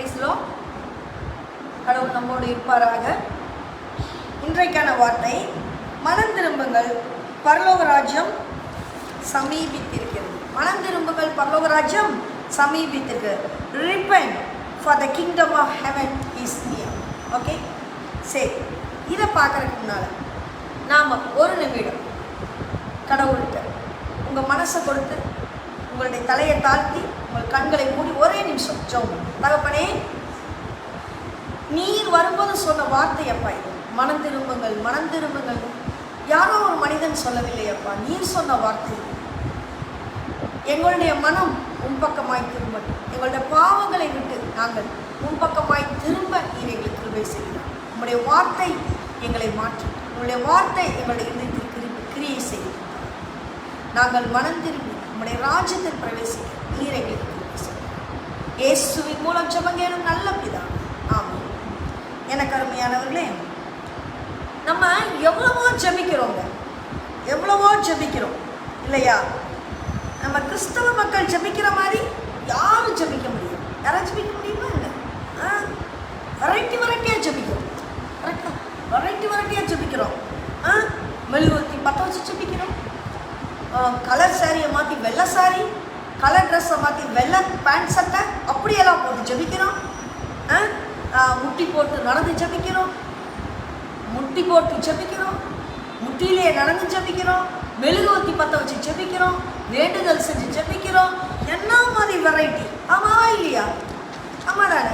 பிரைஸ்லோ கடவுள் நம்மோடு இருப்பாராக. இன்றைக்கான வார்த்தை, மனம் திரும்புங்கள், பரலோக ராஜ்யம் சமீபித்திருக்கிறது. மனம் திரும்புங்கள், பரலோக ராஜ்யம் சமீபித்திருக்கிறது. Repent, for the kingdom of heaven is near. Okay, சரி. இதை பார்க்கறதுக்கு முன்னால் நாம் ஒரு நிமிடம் கடவுள்கிட்ட உங்கள் மனசை கொடுத்து, உங்களுடைய தலையை தாழ்த்தி, உங்கள் கண்களை மூடி ஒரே நிமிஷம் ஜெபம். தகப்பனே, நீர் வரும்போது சொன்ன வார்த்தை அப்பா இது, மனம் திரும்புங்கள், மனம் திரும்புங்கள். யாரோ ஒரு மனிதன் சொல்லவில்லை அப்பா, நீர் சொன்ன வார்த்தை. எங்களுடைய மனம் உன்பக்கமாய் திரும்பட்டும். எங்களுடைய பாவங்களை விட்டு நாங்கள் உன்பக்கமாய் திரும்ப நீர் எங்களுக்கு கிருபை செய்யலாம். உங்களுடைய வார்த்தை எங்களை மாற்றும். உங்களுடைய வார்த்தை எங்களுடைய இதயத்தில் கிரியை செய்யும். நாங்கள் மனம் திரும்பி உங்களுடைய ராஜ்யத்தில் பிரவேசிக்க நீர் எங்களுக்கு கிருபை செய்யலாம். இயேசுவின் மூலம் ஜெபங்கேறும் நல்ல பிதா, ஆமென். எனக்கு அருமையானவர்களே, நம்ம எவ்வளவோ ஜெபிக்கிறோங்க, எவ்வளவோ ஜெபிக்கிறோம் இல்லையா? நம்ம கிறிஸ்தவ மக்கள் ஜெபிக்கிற மாதிரி யாரும் ஜெபிக்க முடியும்? யாரும் ஜெபிக்க முடியுமா? இல்லை. வெரைட்டியாக ஜெபிக்கிறோம், வெரைட்டியாக ஜெபிக்கிறோம். மெழுகுவர்த்தி பற்ற வச்சு ஜெபிக்கிறோம். கலர் சாரியை மாற்றி வெள்ளை சாரி, கலர் ட்ரெஸ்ஸை மாற்றி வெள்ளை பேண்ட் சட்டை அப்படியெல்லாம் போட்டு ஜெபிக்கிறோம். முட்டி போட்டு நடந்து ஜெபிக்கிறோம், முட்டி போட்டு ஜெபிக்கிறோம், முட்டியிலே நடந்து ஜெபிக்கிறோம், மெழுகுவர்த்தி பற்ற வச்சு ஜெபிக்கிறோம், வேண்டுதல் செஞ்சு ஜெபிக்கிறோம். என்ன மாதிரி வெரைட்டி, ஆமாவா இல்லையா? ஆமா தானே?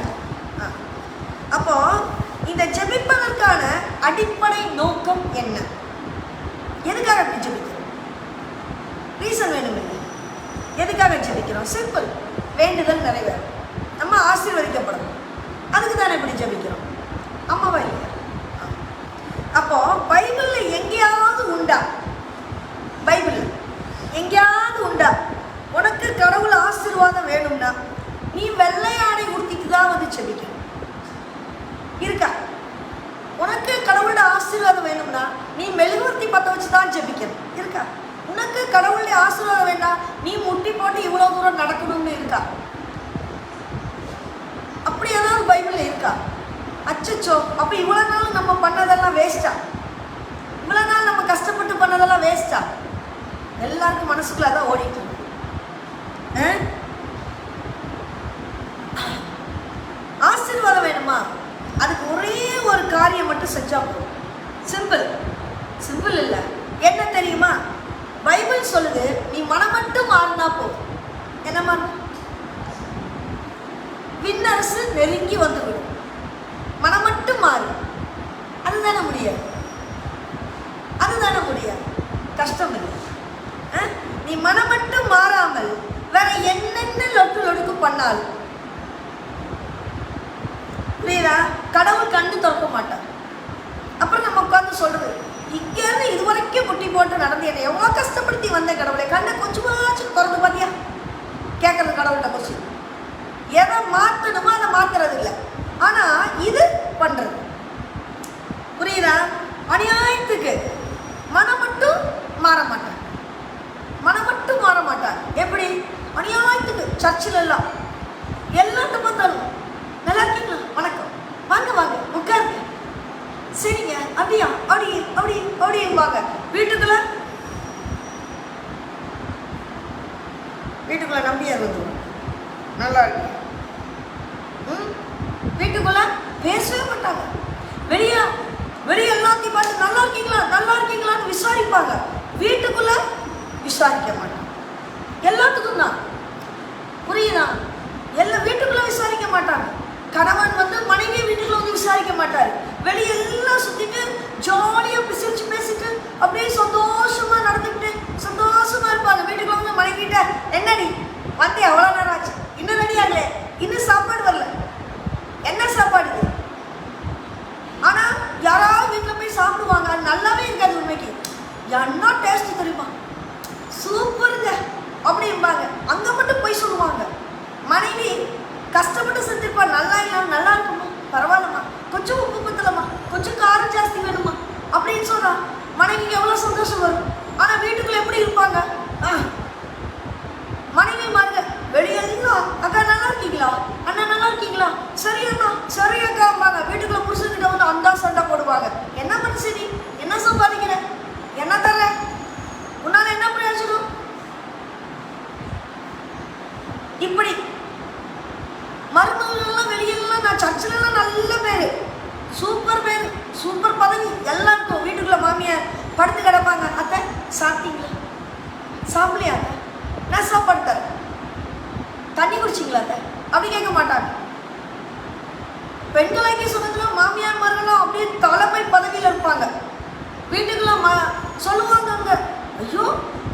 அப்போ இந்த ஜெபிப்பதற்கான அடிப்படை நோக்கம் என்ன? எதுக்காக அப்படி ஜெபிக்கிறோம்? ரீசன் வேணும் இல்லை? எதுக்காக ஜெபிக்கிறோம்? சிம்பிள், வேண்டுதல் நிறைவேறும், நம்ம ஆசீர்வதிக்கப்படணும். அதுக்கு தானே இப்படி ஜெபிக்கிறோம், ஆமாவா இல்லையா? அப்போ பைபிளில் எங்கேயாவது உண்டா? பைபிளில் எங்கேயாவது உண்டா உனக்கு கடவுள் ஆசீர்வாதம் வேணும்னா நீ வெள்ளை ஆடை உடுத்திட்டு தான் வந்து ஜெபிக்கணும்? இருக்கா? உனக்கு கடவுளுடைய ஆசீர்வாதம் வேணும்னா நீ மெழுகுவர்த்தி பற்ற வச்சு தான் ஜெபிக்கணும்? இருக்கா? உனக்கு கடவுளுடைய ஆசீர்வாதம் வேண்டாம் நீ முட்டி போட்டு இவ்வளோ தூரம் நடக்கணும்னு இருக்கா? அப்படி ஏதாவது பைபிளில் இருக்கா? அச்சச்சோ, அப்போ இவ்வளோ நாள் நம்ம பண்ணதெல்லாம் வேஸ்டா? இவ்வளோ நாள் நம்ம கஷ்டப்பட்டு பண்ணதெல்லாம் வேஸ்டா? எல்லாருக்கும் மனசுக்குள்ள அதான் ஓடிட்டு இருக்கு. ஆசீர்வாதம் வேணுமா? அதுக்கு ஒரே ஒரு காரியம் மட்டும் செஞ்சா போதும். சிம்பிள், சிம்பிள் இல்லை, என்ன தெரியுமா? பைபிள் சொல்லுது, நீ மனம் மட்டும் மாறினா போதும். என்ன மாறும்? விண்ணரசு நெருங்கி வந்துவிடும். மனம் மட்டும் மாறு. அதுதானே முடியாது? அதுதானே முடியாது? கஷ்டம் இல்லை. நீ மனம் மட்டும் மாறாமல் வேற என்னென்ன லொட்டு லொடுக்கு பண்ணால் புரியுதா? கடவுள் கண்டு திறக்க மாட்டார். அப்புறம் நம்ம உட்காந்து சொல்றது, இங்கேருந்து இது வரைக்கும் முட்டி போட்டு நடந்து என்னை எவ்வளோ கஷ்டப்படுத்தி வந்த கடவுளை கண்ணை கொஞ்சமாச்சும் திறந்து பார்த்தியா? கேட்கறது கடவுள்கிட்ட கொஸ்டின். எதை மாற்றணுமோ அதை மாத்துறது இல்லை, ஆனால் இது பண்ணுறது. புரியுதா? அநியாயத்துக்கு மனம் மட்டும் மாற மாட்டார், மனம் மட்டும் மாற மாட்டார். எப்படி? அநியாயத்துக்கு சர்ச்சில் எல்லாம் எல்லாத்தையும் பார்த்தாலும் நல்லா இருக்கீங்களா, வணக்கம், வாங்க வாங்க உட்காருங்க, சரிங்க, அப்படியா, அப்படி அப்படி அப்படிம்பாங்க. வீட்டுக்குள்ள நம்பியார் வந்துடும், நல்லா இருக்கு. வீட்டுக்குள்ள பேசவே மாட்டாங்க. வெளியே எல்லாத்தையும் பார்த்து நல்லா இருக்கீங்களா, நல்லா இருக்கீங்களான்னு விசாரிப்பாங்க. வீட்டுக்குள்ள விசாரிக்க மாட்டாங்க. எல்லாத்துக்கும் தான் புரியுதா? எல்லாம் வீட்டுக்குள்ள விசாரிக்க மாட்டாங்க. கணவன் வந்து மனைவி வீட்டுக்குள்ள வந்து விசாரிக்க மாட்டாரு. வெளியே எல்லாம் சுத்திட்டு ஜாலியா பிசிச்சு பேசிட்டு அப்படியே சந்தோஷமா நடந்துக்கிட்டு சந்தோஷமா இருப்பாங்க. வீட்டுக்குள்ள வந்து மனைவிட்ட, என்னடி வந்து எவ்வளோ நேரம் ஆச்சு, இன்னும் ரெடி ஆகல, இன்னும் சாப்பாடு வரல, என்ன சாப்பாடு இது? ஆனா யாராவது வீட்டில் போய் சாப்பிடுவாங்க, அது நல்லாவே இருக்காது. உண்மைக்கு என்ன டேஸ்ட் தெரியுமா, சூப்பருங்க அப்படிம்பாங்க. அங்கே மட்டும் போய் சொல்லுவாங்க. மனைவி கஷ்டப்பட்டு செஞ்சிருப்பா, நல்லா இல்லாம நல்லா இருக்குமா, பரவாயில்லம்மா, கொஞ்சம் உப்பு பத்தலம்மா, கொஞ்சம் காரம் ஜாஸ்தி வேணுமா அப்படின்னு சொன்னா மனைவிக்கு எவ்வளோ சந்தோஷம் வரும். ஆனால் வீட்டுக்குள்ள எப்படி இருப்பாங்க? மனைவி மாறுங்க வெளியே அக்கா நல்லா இருக்கீங்களா, அண்ணா நல்லா இருக்கீங்களா, சூப்பர் பேர், சூப்பர் பதவி எல்லாருக்கும். வீட்டுக்குள்ள மாமியார் படுத்து கிடப்பாங்க, அத்தை சாப்பிட்டீங்களா, சாப்பிடலையா அத்தை, நான் சாப்பாடு தரேன், தண்ணி குடிச்சிங்களா அத்தை அப்படி கேட்க மாட்டாங்க. பெண்களைக்கு சொன்னதுல மாமியார்மார்களும் அப்படியே தலைமை பதவியில் இருப்பாங்க. வீட்டுக்குள்ள சொல்லுவாங்க அங்க, ஐயோ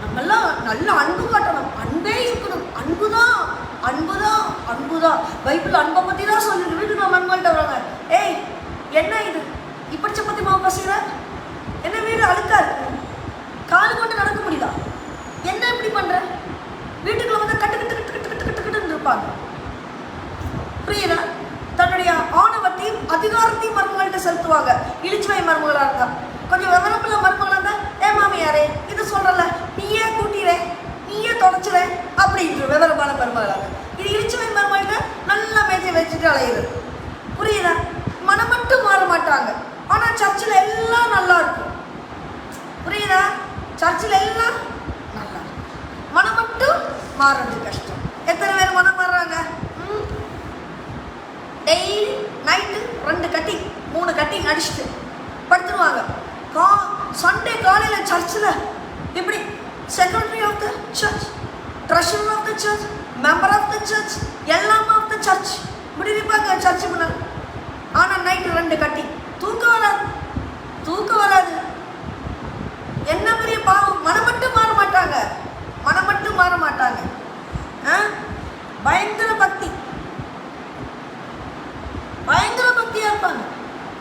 நம்மெல்லாம் நல்ல அன்பு காட்டணும், அன்பே இருக்கணும், அன்புதான் அன்புதான் அன்புதான். பைபிள் அன்பை பற்றி தான் சொல்லிருக்கு. வீட்டுக்கு நம்ம அன்புகிட்ட வராங்க, ஏய் என்ன இது இப்படி சப்பத்தி மாவு பசிக்கிற, என்ன வீடு அழுக்கா இருக்கு, கால் கொண்டு நடக்க முடியுதா, என்ன இப்படி பண்ற, வீட்டுக்குள்ள வந்து கட்டு கட்டு கட்டு கட்டு கட்டு கட்டு கட்டுன்னு இருப்பாங்க. புரியுதா? தன்னுடைய ஆணவத்தையும் அதிகாரத்தையும் மருமகள்கிட்ட செலுத்துவாங்க. இழிச்சுவை மருமகளாக இருந்தா, கொஞ்சம் விவரப்புள்ள மருமகளாக இருந்தா, ஏ மாமியாரே இது சொல்றல, நீயே கூட்டிற, நீயே தொடச்சிட அப்படின்ற விவரமான மருமகளாக. இது இழிச்சுவை மருமகள்கிட்ட நல்லா மேஜை வச்சுட்டு அலையுது. புரியுதா? மனம் மட்டும் மாற மாட்டாங்க, ஆனா சர்ச்சில் எல்லாம் நல்லா இருக்கும். புரியுதா? சர்ச்சில் எல்லாம் நல்லா இருக்கும், மனம் மட்டும் மாறுறது கஷ்டம். எத்தனை பேர் மனம் மாறுறாங்க? டெய்லி நைட்டு 2 கட்டி 3 கட்டி அடிச்சுட்டு படுத்துருவாங்க. சண்டே காலையில் சர்ச்சில் இப்படி secretary of the church, treasurer of the church, member of the church, எல்லாம் ஆஃப் த சர்ச் இப்படி இருப்பாங்க சர்ச்சு முன்னாடி. ஆனால் நைட்டு 2 கட்டி, தூக்கம் வராது, தூக்கம் வராது. என்ன பெரிய பாவம். மனம் மட்டும் மாற மாட்டாங்க, மனம் மட்டும் மாற மாட்டாங்க. பயங்கர பக்தி, பயங்கர பக்தியா இருப்பாங்க,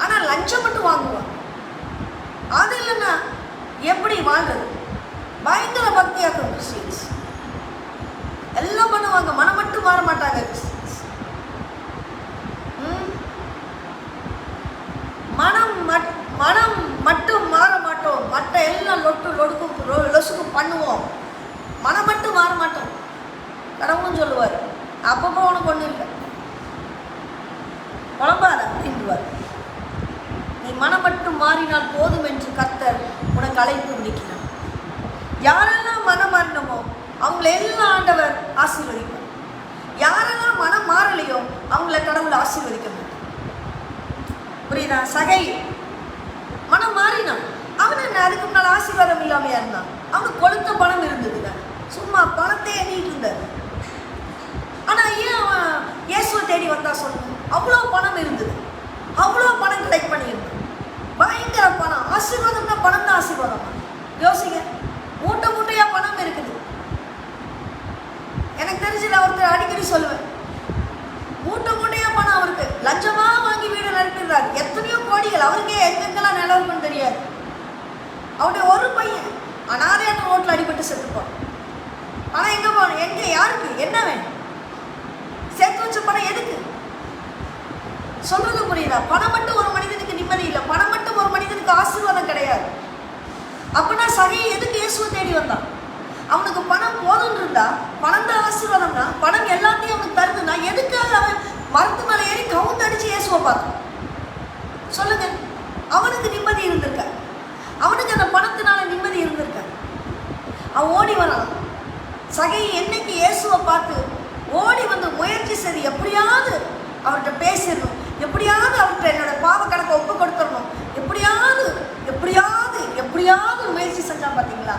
ஆனா லஞ்சம் மட்டும் வாங்குவாங்க. அது இல்லைன்னா எப்படி வாழ்றது? பயங்கர பக்தியா இருக்கும் கிறிஸ்டியன்ஸ், எல்லாம் பண்ணுவாங்க, மனம் மட்டும் மாற மாட்டாங்க கிறிஸ்டியன்ஸ். மனம் மட்டும் மாற மாட்டோம், மற்ற எல்லாம் லொடுக்கும் லொசுக்கும் பண்ணுவோம், மனம் மட்டும் மாற மாட்டோம். கடவுளும் சொல்லுவார், அப்பப்போ உனக்கு ஒன்றும் இல்லை குழம்பாத அப்படின்வார். நீ மனம் மட்டும் மாறினால் போதும் என்று கர்த்தர் உனக்கு அழைப்பு விடுக்கிறார். யாரெல்லாம் மனம் மாறினமோ அவங்கள எல்லாம் ஆண்டவர் ஆசீர்வதிப்பார். யாரெல்லாம் மனம் மாறலையோ அவங்கள கடவுள் ஆசீர்வதிக்க மாட்டார். புரியுதா? சகை மனம் மாறினான், அவன் என்ன அதுக்கு முன்னால் ஆசீர்வாதம் இல்லாமையா இருந்தான். அவனுக்கு கொளுத்த பணம் இருந்ததுங்க, சும்மா பணத்தை எண்ணிட்டு இருந்தார். ஆனா ஏன் அவன் இயேசுவை தேடி வந்தா சொல்லுங்க? அவ்வளோ பணம் இருந்தது, அவ்வளோ பணம் கலெக்ட் பண்ணியிருந்தான், பயங்கர பணம். ஆசீர்வாதம்னா பணம் தான் ஆசீர்வாதம். யோசிங்க, மூட்டை மூட்டையா பணம் இருக்குது. எனக்கு தெரிஞ்சது ஒருத்தர் அடிக்கடி சொல்லுவேன், மூட்டை மூட்டையா பணம் அவருக்கு, லஞ்சமா வாங்கி வீடு நடத்திடுறாரு, எத்தனையோ கோடிகள், அவருக்கே எங்கெங்கெல்லாம் நிலம் இருக்குன்னு தெரியாது. அவருடைய ஒரு பையன் அனாதையான ரோட்டில் அடிபட்டு செத்துப்பான். ஆனா எங்க போகணும், எங்க யாருக்கு என்ன வேணும்? சேர்த்து வச்ச பணம் எதுக்கு? சொல்றது புரியுதா? பணம் மட்டும் ஒரு மனிதனுக்கு நிம்மதி இல்லை, பணம் மட்டும் ஒரு மனிதனுக்கு ஆசீர்வாதம் கிடையாது. அப்படின்னா சகையை எதுக்கு இயேசுவை தேடி வந்தான்? அவனுக்கு பணம் போதும் இருந்தா, பணம் தான் ஆசீர்வாதம்னா, பணம் எல்லாத்தையும் அவனுக்கு தருதுன்னா எதுக்காக அவன் மரத்து மேலே ஏறி கவுந்து அடிச்சு இயேசுவை பார்த்தான்? சொல்லுங்க. அவனுக்கு நிம்மதி இருந்திருக்க, அவனுக்கு அந்த பணத்தினால நிம்மதி இருந்திருக்க. அவன் ஓடி வரான். சகை என்னைக்கு இயேசுவை பார்த்து ஓடி வந்து முயற்சி செய்து எப்படியாவது அவர்கிட்ட பேசிடணும், எப்படியாவது அவர்கிட்ட என்னோட பாவ கணக்கை ஒப்பு கொடுத்துடணும், எப்படியாவது எப்படியாவது எப்படியாவது முயற்சி செஞ்சான். பார்த்தீங்களா?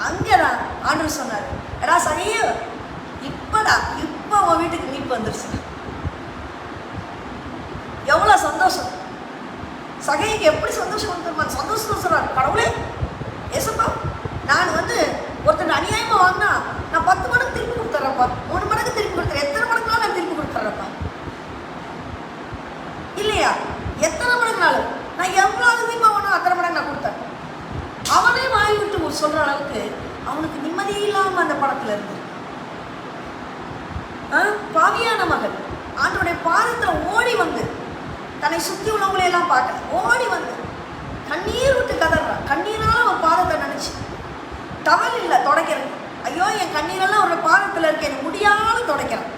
அங்கேதான் ஆண்டவர் சொன்னார், எடா சகைய இப்போ உன் வீட்டுக்கு மீட்பு வந்துருச்சு. எவ்வளோ சந்தோஷம்! சகைக்கு எப்படி சந்தோஷம் வந்துருமா? சந்தோஷம் சொல்றாரு, கடவுளே ஏசப்பா, நான் வந்து ஒருத்தர் அநியாயமா வாங்கினா நான் 10 மடங்கு திருப்பி கொடுத்துட்றேன்ப்பா, 3 மடங்கு திருப்பி கொடுத்துறேன், எத்தனை மடங்குனாலும் நான் திருப்பி கொடுத்துட்றேன்ப்பா. இல்லையா? எத்தனை மடங்குனாலும் நான் எவ்வளோ அதிகமாக வேணும் அத்தனை மடங்கு நான் கொடுத்தேன். அவனே வாங்கி விட்டு சொல்ற அளவுக்கு அவனுக்கு நிம்மதி இல்லாமல் அந்த படத்துல இருந்து பாவியான மகன் ஆண்டோடைய பாதத்தில் ஓடி வந்து தன்னை சுற்றி உள்ளவங்களையெல்லாம் பார்க்க ஓடி வந்து கண்ணீர் விட்டு கதறான். கண்ணீரால அவன் பாதத்தை நினைச்சு, டவல் இல்லை துடைக்கிறது, ஐயோ என் கண்ணீரெல்லாம் ஒரு பாதத்தில் இருக்க, எனக்கு முடியாத துடைக்கிறான்,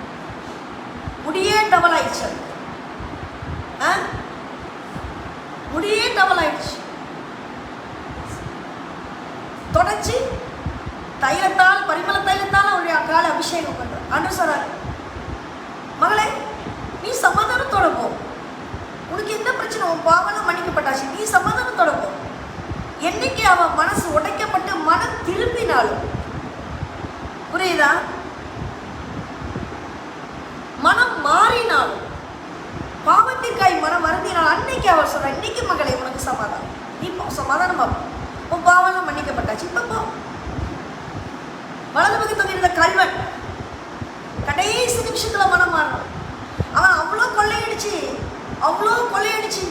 முடியே டவல் ஆயிடுச்சு, முடியே டவல் ஆயிடுச்சு. தொடச்சி தைலத்தால், பரிமள தைலத்தால் அவருடைய கால அபிஷேகம் பண்ற. ஆண்டவர் சொல்றாரு, மகளே நீ சமாதானத்தோட போ, உனக்கு எந்த பிரச்சனை உன் பாவம்லாம் மன்னிக்கப்பட்டாச்சு, நீ சமாதானத்தோட போ. என்னைக்கு அவன் மனசு உடைக்கப்பட்டு மனம் திரும்பினாலும், புரியுதா, மனம் மாறினாலும், பாவத்திற்காய் மனம் வருந்தினால் அன்னைக்கு அவர் சொல்ற, இன்னைக்கு மகளே உனக்கு சமாதானம், நீ போ, சமாதானமா போ, உன் பாவம்லாம் மன்னிக்கப்பட்டாச்சு, இப்ப போ. வலது பக்கத்தில் இருந்த கல்வன் கடைசி நிமிஷத்துல மனம் மாறணும். அவன் அவ்வளோ கொள்ளையடிச்சு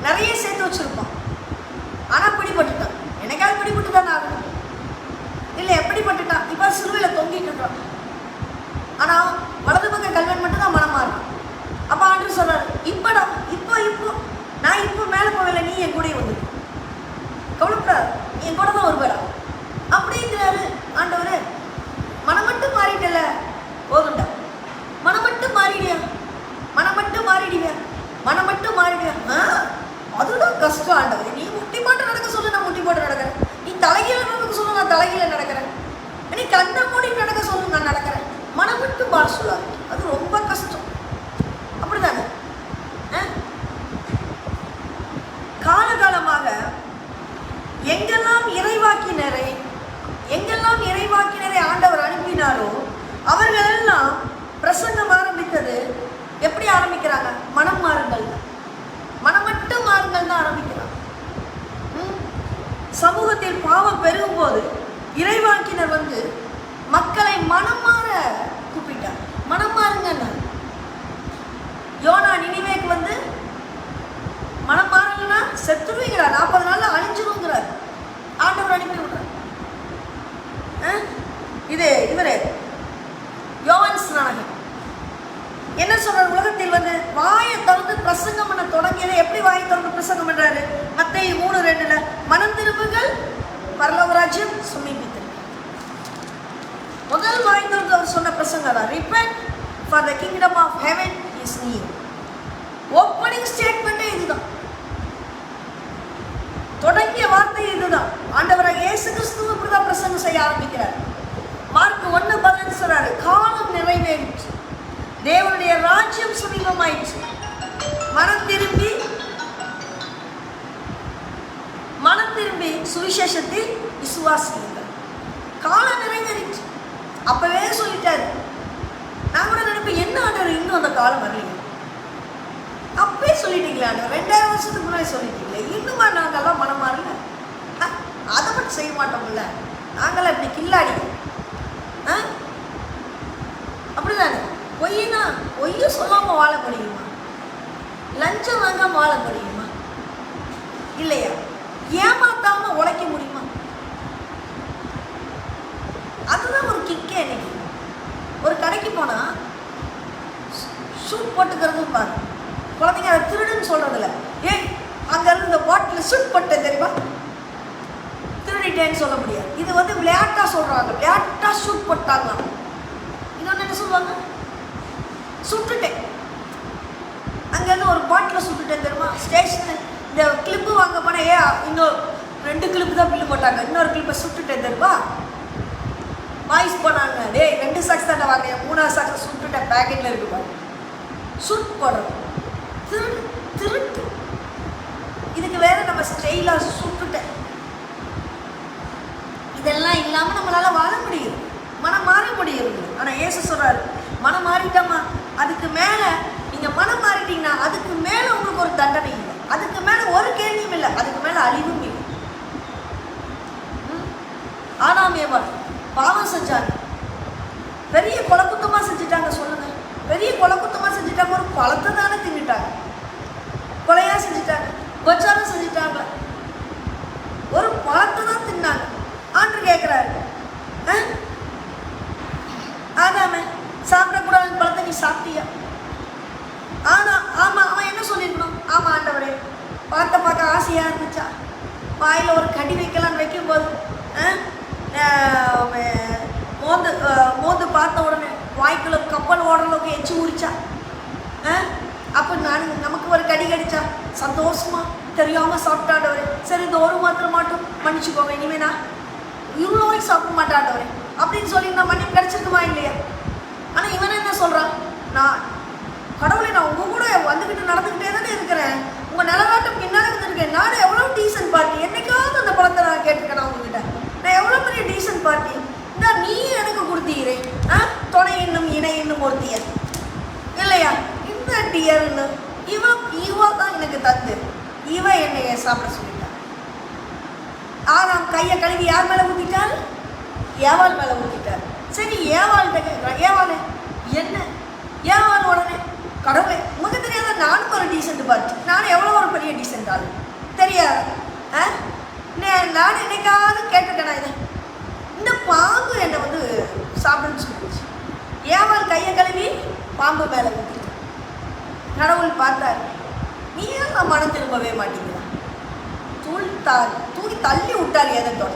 நிறைய சேர்த்து வச்சிருப்பான். ஆனா பிடிபட்டுட்டான். எனக்காவது பிடிபட்டு தான் ஆகணும் இல்லை, எப்படிப்பட்டுட்டான், இப்ப சிலுவையில தொங்கிட்டு இருக்கான். ஆனா வலது பக்க கல்வன் மட்டும் தான் மனம் மாறான். அப்ப ஆண்டு சொல்றாரு, இப்படா இப்போ நான் இப்போ மேல போகல, நீ என் கூட வந்து கவலைப்படாது, நீ என் கூட தான் வருவடா அப்படிங்கிறாரு ஆண்டவரு. மனம் மட்டும் மாறிட்டல போதுண்டா, மனம் மட்டும் மாறிடியா, அதுதான் கஷ்டம் ஆண்டவர். நீ முட்டி போட்டு நடக்க சொல்லு, நான் முட்டி போட்டு நடக்கிறேன். நீ தலைகீழ நடக்க சொல்லு, நான் தலைகீழ நடக்கிறேன். நீ கண்ணை மூடி நடக்க சொல்லு, நான் நடக்கிறேன். மனம் விட்டு மாற சொல்லாது, அது ரொம்ப கஷ்டம். அப்படிதானே? காலகாலமாக எங்கெல்லாம் இறைவாக்கினரை ஆண்டவர் அனுப்பினாரோ அவர்களெல்லாம் பிரசங்கம் ஆரம்பித்தது எப்படி ஆரம்பிக்கிறாங்க? மனம் மாறுங்கள், மனம் மட்டும் மாறுங்கள் தான் ஆரம்பிக்கிறாங்க. சமூகத்தில் பாவம் பெருகும் போது இறைவாக்கினர் வந்து மக்களை மனம் மாற கூப்பிட்டார். மனம் மாறுங்க. யோனா நினிவேக்கு வந்து மனம் மாறலன்னா செத்துருவீங்கிறார், 40 நாள்ல அழிஞ்சிருங்கிறார். ஆண்டவர் அனுப்பி விடுறார். இது இவரு யோவான் ஸ்நானகன் என்ன சொல்றார்? உலகத்தில் வந்து வாயை திறந்து பிரசங்கம் பண்ண தொடங்கியதை எப்படி வாயை திறந்து பிரசங்கம் பண்றாரு? மத்தேயு 3:2 மனம் திரும்புங்கள், பரலோக ராஜ்யம் சமீபித்தது. முதல் வாய் திறந்து அவர் சொன்ன பிரசங்கம் தான், repent for the kingdom of heaven is near. Opening ஸ்டேட்மெண்டே இதுதான், தொடங்கிய வார்த்தை இதுதான். ஆண்டவராக இயேசு கிறிஸ்து இப்படிதான் பிரசங்கம் செய்ய ஆரம்பிக்கிறார். மார்க் 1:10 சொல்றாரு, காலம் நிறைவேறிச்சு, தேவனுடைய ராஜ்யம் சமீபமாயிடுச்சு, மனம் திரும்பி சுவிசேஷத்தை விசுவாசியுங்கள். காலம் நிறைவேறிச்சு, அப்பவே சொல்லிட்டாரு. நான் கூட நினைப்பேன், என்ன ஆண்டவர் இன்னும் அந்த காலம் வரலைங்க, அப்பவே சொல்லிட்டீங்களா, 2000 வருஷத்துக்கு முன்னாடி சொல்லிட்டீங்களே, இன்னுமா நாங்கெல்லாம் மனம் மாறல? அதை மட்டும் செய்ய மாட்டோம்ல, நாங்களாம் இப்படி கில்லாடி. அப்படிதானே? பொய்யும் சொல்லாம வாழ முடியுமா? லஞ்சம் வாங்காம வாழ முடியுமா? இல்லையா? ஏமாத்தாம உழைக்க முடியுமா? அதுதான் ஒரு கிக்கே. இன்னைக்கு ஒரு கடைக்கு போனா ஷூட் போட்டுக்கிறது பாரு, குழந்தைங்க அதை திருடுன்னு சொல்றதில்ல. ஏன் அங்க இருந்து இந்த பாட்டில் ஷூட் போட்டேன் தெரியுமா, திருடிட்டேன்னு சொல்ல முடியாது. இது வந்து விளையாட்டா சொல்றாங்க, விளையாட்டா ஷூட் போட்டாங்களாம். இன்னொன்னு என்ன சொல்லுவாங்க, சுட்டுட்டேன். அங்கேருந்து ஒரு பாட்டில் சுட்டுட்டேன் தெரியுமா. ஸ்டேஷன் இந்த கிளிப்பு வாங்க போனால், இன்னொரு 2 கிளிப்பு தான் பில்லு போட்டாங்க, இன்னொரு கிளிப்பை சுட்டுட்டேன் தெரியுமா. வாய்ஸ் போனாங்க, 2 சாக்ஸ் தானே வாங்க, 3ஆவது சாக்ஸ் சுட்டுட்டேன், பேக்கெட்டில் இருக்கு பாரு. ஷூட் போடுறது திருட்டு. இதுக்கு வேற நம்ம ஸ்டைலாக சுட்டுட்டேன். இதெல்லாம் இல்லாமல் நம்மளால வாழ முடியும், மனம் மாற முடியும். ஆனால் இயேசு சொல்றாரு, மனம் மாறிட்டோமா, அதுக்கு மேலே நீங்கள் மனம் மாறிட்டீங்கன்னா அதுக்கு மேலே உங்களுக்கு ஒரு தண்டனை இல்லை, அதுக்கு மேலே ஒரு கேள்வியும் இல்லை, அதுக்கு மேலே அழிவும் இல்லை. ஆனாம் ஏவாள் பாவம் செஞ்சாங்க, பெரிய கொலக்குத்தமாக செஞ்சுட்டாங்க. சொல்லுங்க, பெரிய கொலக்குத்தமாக செஞ்சுட்டாங்க. ஒரு பழத்தை தானே தின்னுட்டாங்க, கொலையா செஞ்சுட்டாங்க, பச்சாரம் செஞ்சுட்டாங்க, ஒரு பழத்தை தான் தின்னாங்க. ஆண்டு கேட்குறாரு, ஆதாமே சாப்பிடக்கூடாது பழத்தை நீ சாப்பிட்டியா? ஆமா. அவன் என்ன சொல்லியிருக்கணும்? ஆமா ஆண்டவரே, பார்க்க ஆசையா இருந்துச்சா, வாயில் ஒரு கடி வைக்கலான்னு வைக்கும்போது மோந்து பார்த்த உடனே வாய்க்குள்ள கப்பல் ஓடுற அளவுக்கு எச்சு ஊறிச்சா? அப்போ நமக்கு ஒரு கடி கடிச்சா சந்தோஷமா தெரியாமல் சாப்பிட்டாண்டவரே, சரி இந்த ஒரு மாத்திரம் மட்டும் மன்னிச்சுக்கோங்க, இனிமேனா இவ்வளோ வரைக்கும் சாப்பிட மாட்டாண்டவரே அப்படின்னு சொல்லி நான் மன்னிப்பு கிடைச்சிருக்குமா இல்லையா? ஆனால் இவன் என்ன சொல்கிறான், நான் கடவுளை, நான் உங்கள் கூட வந்துக்கிட்டு நடந்துக்கிட்டே தானே இருக்கிறேன், உங்கள் நிலநாட்டம் பின்னாலே வந்துருக்கேன். நானும் எவ்வளோ டீசன்ட் பார்ட்டி, என்னைக்காவது அந்த படத்தை நான் கேட்டுருக்கேன் உங்ககிட்ட. நான் எவ்வளோ பெரிய டீசன்ட் பார்ட்டி. இந்த நீ எனக்கு கொடுத்தீரே துணை என்னும் இணை என்னும் ஒருத்தியர் இல்லையா, இந்த டியர்னு இவ தான் எனக்கு தந்து இவ என்னைய சாப்பிட சொல்லிட்டான். ஆறாம் கையை கழுவி யார் மேலே ஊற்றிட்டார்? ஏவாள் மேலே ஊற்றிட்டார். சரி, ஏவாள்கிட்ட கேட்குறான், ஏவாள் என்ன? ஏவாள் உடனே, கடவுளை உங்களுக்கு தெரியாத நானும் ஒரு டீசென்ட் பார்ட்டி, நானும் எவ்வளோ ஒரு பெரிய டீசென்ட் ஆள் தெரியாது. நான் என்னைக்காவது கேட்டிருக்கேனா இதை? இந்த பாம்பு என்னை வந்து சாப்பிடுன்னு சொல்லிடுச்சு. ஏவாள் கையை கழுவி பாம்பு மேலே ஊற்றிட்டு கடவுள் பார்த்தார், நீ ஏன் நான் மனம் திரும்பவே மாட்டேங்கிறான். தூக்கி தள்ளி விட்டார் எதத்தோட.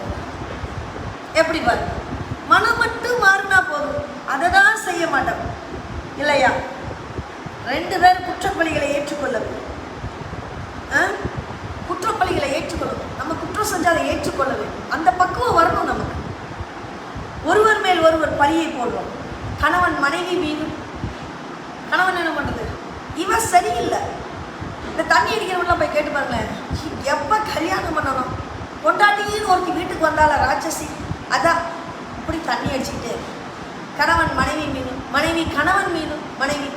எப்படி பாரு, மனம் மட்டும் மாறினா போதும், அதை தான் செய்ய மாட்டோம் இல்லையா? 2 பேர் குற்றப்பலிகளை ஏற்றுக்கொள்ளவில்லை. குற்றப்பலிகளை ஏற்றுக்கொள்ளணும். நம்ம குற்றம் செஞ்சால் அதை ஏற்றுக்கொள்ள வேண்டும். அந்த பக்குவம் வரணும் நமக்கு. ஒருவர் மேல் ஒருவர் பழியை போடுவோம். கணவன் மனைவி மீது கணவன் என்ன பண்ணுறது, இவன் சரியில்லை. இந்த தண்ணி அடிக்கிறவங்களாம் போய் கேட்டு பாருங்களேன், எப்போ கல்யாணம் பண்ணணும் கொண்டாட்டின்னு ஒருத்தி வீட்டுக்கு வந்தால ராட்சசி, அதான் இப்படி தண்ணி அடிச்சுக்கிட்டு கணவன் மனைவி மீது, மனைவி கணவன் மீது, மனைவி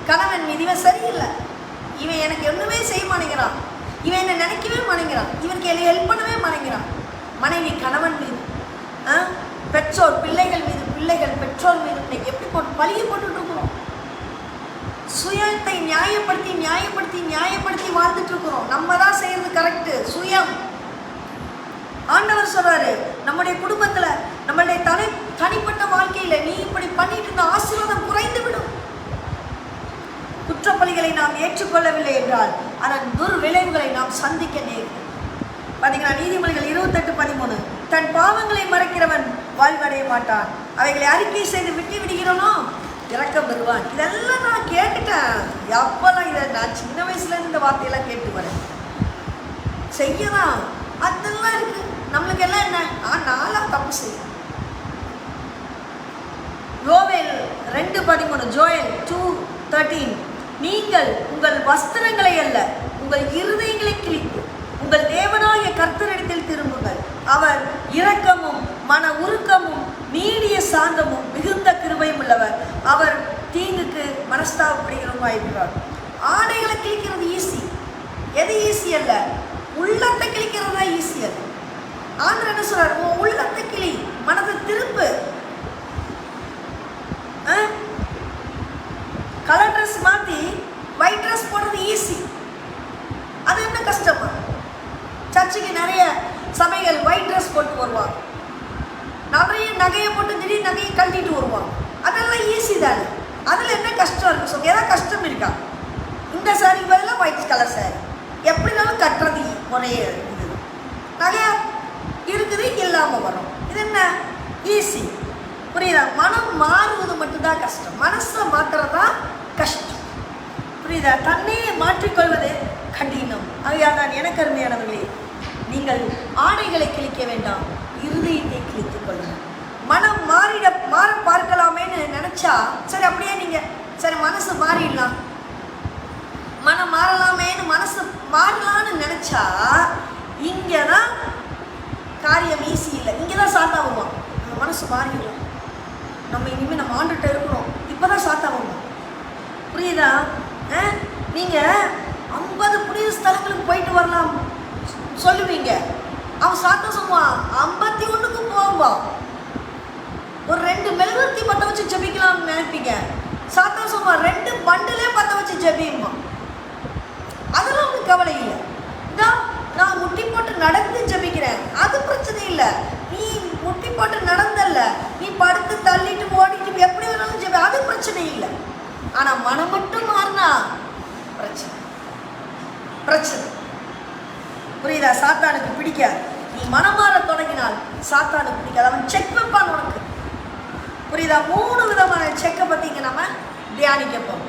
கணவன் மீது இவன் சரியில்லை, இவன் எனக்கு ஒன்றுமே செய்ய மாட்டேங்கிறான், இவன் என்னை நினைக்கவே மாட்டேங்கிறான், இவனுக்கு ஹெல்ப் பண்ணவே மாட்டேங்கிறான். மனைவி கணவன் மீது, பெற்றோர் பிள்ளைகள் மீது, பிள்ளைகள் பெற்றோர் மீது இன்னைக்கு எப்படி போட்டு பழிய போட்டுட்டு இருக்கிறோம். சுயத்தை நியாயப்படுத்தி நியாயப்படுத்தி நியாயப்படுத்தி வாழ்ந்துட்டு இருக்கிறோம். நம்ம தான் செய்யறது கரெக்டு. சுயம் ஆண்டவர் சொல்றாரு, நம்முடைய குடும்பத்துல நம்மளுடைய தனிப்பட்ட வாழ்க்கையில நீ இப்படி பண்ணிட்டு இருந்த ஆசீர்வாதம் குறைந்து விடும். குற்றப்பலிகளை நாம் ஏற்றுக்கொள்ளவில்லை என்றால் அதன் துர்விளைவுகளை நாம் சந்திக்க நேரிடும். பார்த்தீங்கன்னா நீதிமொழிகள் 28:13, தன் பாவங்களை மறைக்கிறவன் வாழ்வடைய மாட்டான், அவைகளை அறிக்கை செய்து விட்டு விடுகிறோனோ இறக்கம் பெறுவான். இதெல்லாம் நான் கேட்டுட்டேன். எப்பெல்லாம் இதை நான் சின்ன வயசுல இந்த வார்த்தையெல்லாம் கேட்டு வரேன். செய்யலாம், அதெல்லாம் இருக்கு. நம்மளுக்கு எல்லாம் என்ன, நாளா தப்பு செய்யும். யோவேல் 2:13, ஜோயல் 2:13, நீங்கள் உங்கள் வஸ்திரங்களை அல்ல உங்கள் இருதயங்களை கிழித்து உங்கள் தேவனாகிய கர்த்தரிடத்தில் திரும்புங்கள். அவர் இரக்கமும் மன உருக்கமும் நீடிய சாந்தமும் மிகுந்த கிருபையும் உள்ளவர். அவர் தீங்குக்கு மனஸ்தாபப்படுகிறவராயிருக்கிறார். ஆடைகளை கிழிக்கிறது ஈஸி. எது ஈஸி அல்ல? உள்ளத்தை கிழிக்கிறது தான் ஈஸி அல்ல. ஆண்டவர் என்ன சொல்றார்? உன் உள்ளத்தை கிளி, மனதை திருப்பு. கலர் ட்ரெஸ் மாற்றி ஒயிட் ட்ரெஸ் போடுறது ஈஸி. அது என்ன கஷ்டமா? சர்ச்சுக்கு நிறைய சபைகள் ஒயிட் ட்ரெஸ் போட்டு வருவாங்க, நிறைய நகையை போட்டு திடீர் நகையை கழட்டிட்டு வருவாங்க. அதெல்லாம் ஈஸி தானே. அதில் என்ன கஷ்டம் இருக்கு சொல்லுங்க? ஏதாவது கஷ்டம் இருக்கா? இந்த சாரிக்கு பதிலாக ஒயிட் கலர் சாரி எப்படினாலும் கட்டுறது ஒரே இது. நகையா இருக்குது, இல்லாமல் வரும். இது என்ன ஈஸி? புரியுதா? மனம் மாறுவது மட்டும்தான் கஷ்டம், மனசை மாற்றுறதா கஷ்டம். புரியுதா? தன்னையே மாற்றிக்கொள்வது கடினம். ஆகையால் நான் எனக்கு அருமையானவர்களே, நீங்கள் ஆடைகளை கிழிக்க வேண்டாம், இருதயத்தை கிழித்துக் கொள்ளுங்கள். மனம் மாற பார்க்கலாமேன்னு நினச்சா சரி, அப்படியே நீங்கள் சரி மனசு மாறிடலாம், மனம் மாறலாமேன்னு மனசு மாறலான்னு நினச்சா இங்கே தான் காரியம் ஈஸி இல்லை. இங்கே தான் சாத்தாகுமா? நம்ம மனசு மாறிடலாம், நம்ம இனிமேல் நம்ம ஆண்டுகிட்ட இருக்கிறோம், இப்போ தான் சாத்தாகுமா? புரியுதா? நீங்கள் 50 புனித ஸ்தலங்களுக்கு போயிட்டு வரலாம் சொல்லுவீங்க, அவன் சாத்த சொல்லுவான் 51க்கு போவான். ஒரு 2 மெழுகுவர்த்தி பற்ற வச்சு ஜெபிக்கலாம்னு நினைப்பீங்க, சாத்தா சொல்லுவான் 2 பண்டிலே பற்ற வச்சு ஜெபியுமா. அதெல்லாம் உங்களுக்கு கவலை இல்லை. நான் முட்டி போட்டு நடந்து ஜெபிக்கிறேன், அது பிரச்சனை இல்லை. நீ முட்டி போட்டு நடந்தல்ல, நீ படுத்து தள்ளிட்டு ஓடிட்டு எப்படி வேணாலும் ஜெபி, அது பிரச்சனை இல்லை. ஆனால் மனம் மட்டும் மாறினா பிரச்சனை. புரியுதா? சாத்தானுக்கு பிடிக்காது. நீ மனமாற தொடங்கினால் சாத்தானுக்கு பிடிக்காது, அவன் செக் வைப்பான் உனக்கு. புரியுதா? 3 விதமான செக்கை பற்றி இங்கே நம்ம தியானிக்க போகிறோம்.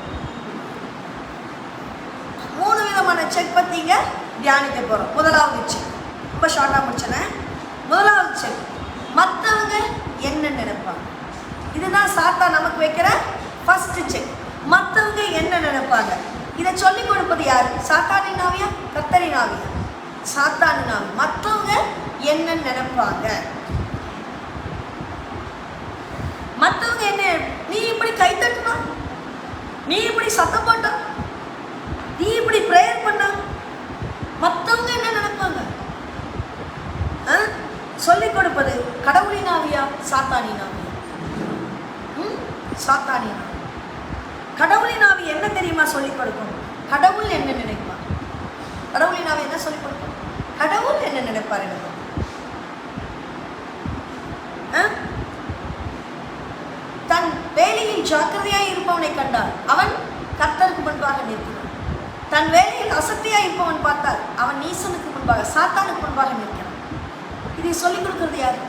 3 விதமான செக் பற்றி இங்கே தியானிக்க போகிறோம். முதலாவது செக், ரொம்ப ஷார்ட்டாக முடிச்சேன். முதலாவது செக், மற்றவங்க என்ன நினைப்பாங்க. இதுதான் சாத்தா நமக்கு வைக்கிற ஃபர்ஸ்ட் செக். மற்றவங்க என்ன நினைப்பாங்க. இதை சொல்லிக் கொடுப்பது யார்? சாத்தானின் ஆவியா கர்த்தரின் ஆவியா? சாத்தானின் ஆவி. மற்றவங்க என்ன நினைப்பாங்க, மற்றவங்க என்ன, நீ இப்படி கை தட்டுனா, நீ இப்படி சத்தம் போட்டா, நீ இப்படி பிரேயர் பண்ணா, மற்றவங்க என்ன நினைப்பாங்க? சொல்லிக் கொடுப்பது கடவுளின் ஆவியா சாத்தானின் ஆவியா? சாத்தானின் ஆவி. கடவுளின் ஆவி என்ன தெரியுமா சொல்லிக் கொடுக்கும்? கடவுள் என்ன நினைப்பார்? கடவுளின் ஆவி என்ன சொல்லிக் கொடுக்கும்? கடவுள் என்ன நினைப்பார்? எனக்கு தன் வேலையில் ஜாக்கிரதையாய் இருப்பவனை கண்டால் அவன் கர்த்தருக்கு முன்பாக நிற்கிறான். தன் வேலையில் அசத்தியாய் இருப்பவன் பார்த்தால் அவன் நீசனுக்கு முன்பாக சாத்தானுக்கு முன்பாக நிற்கிறான். இதை சொல்லிக் கொடுக்கிறது யார்?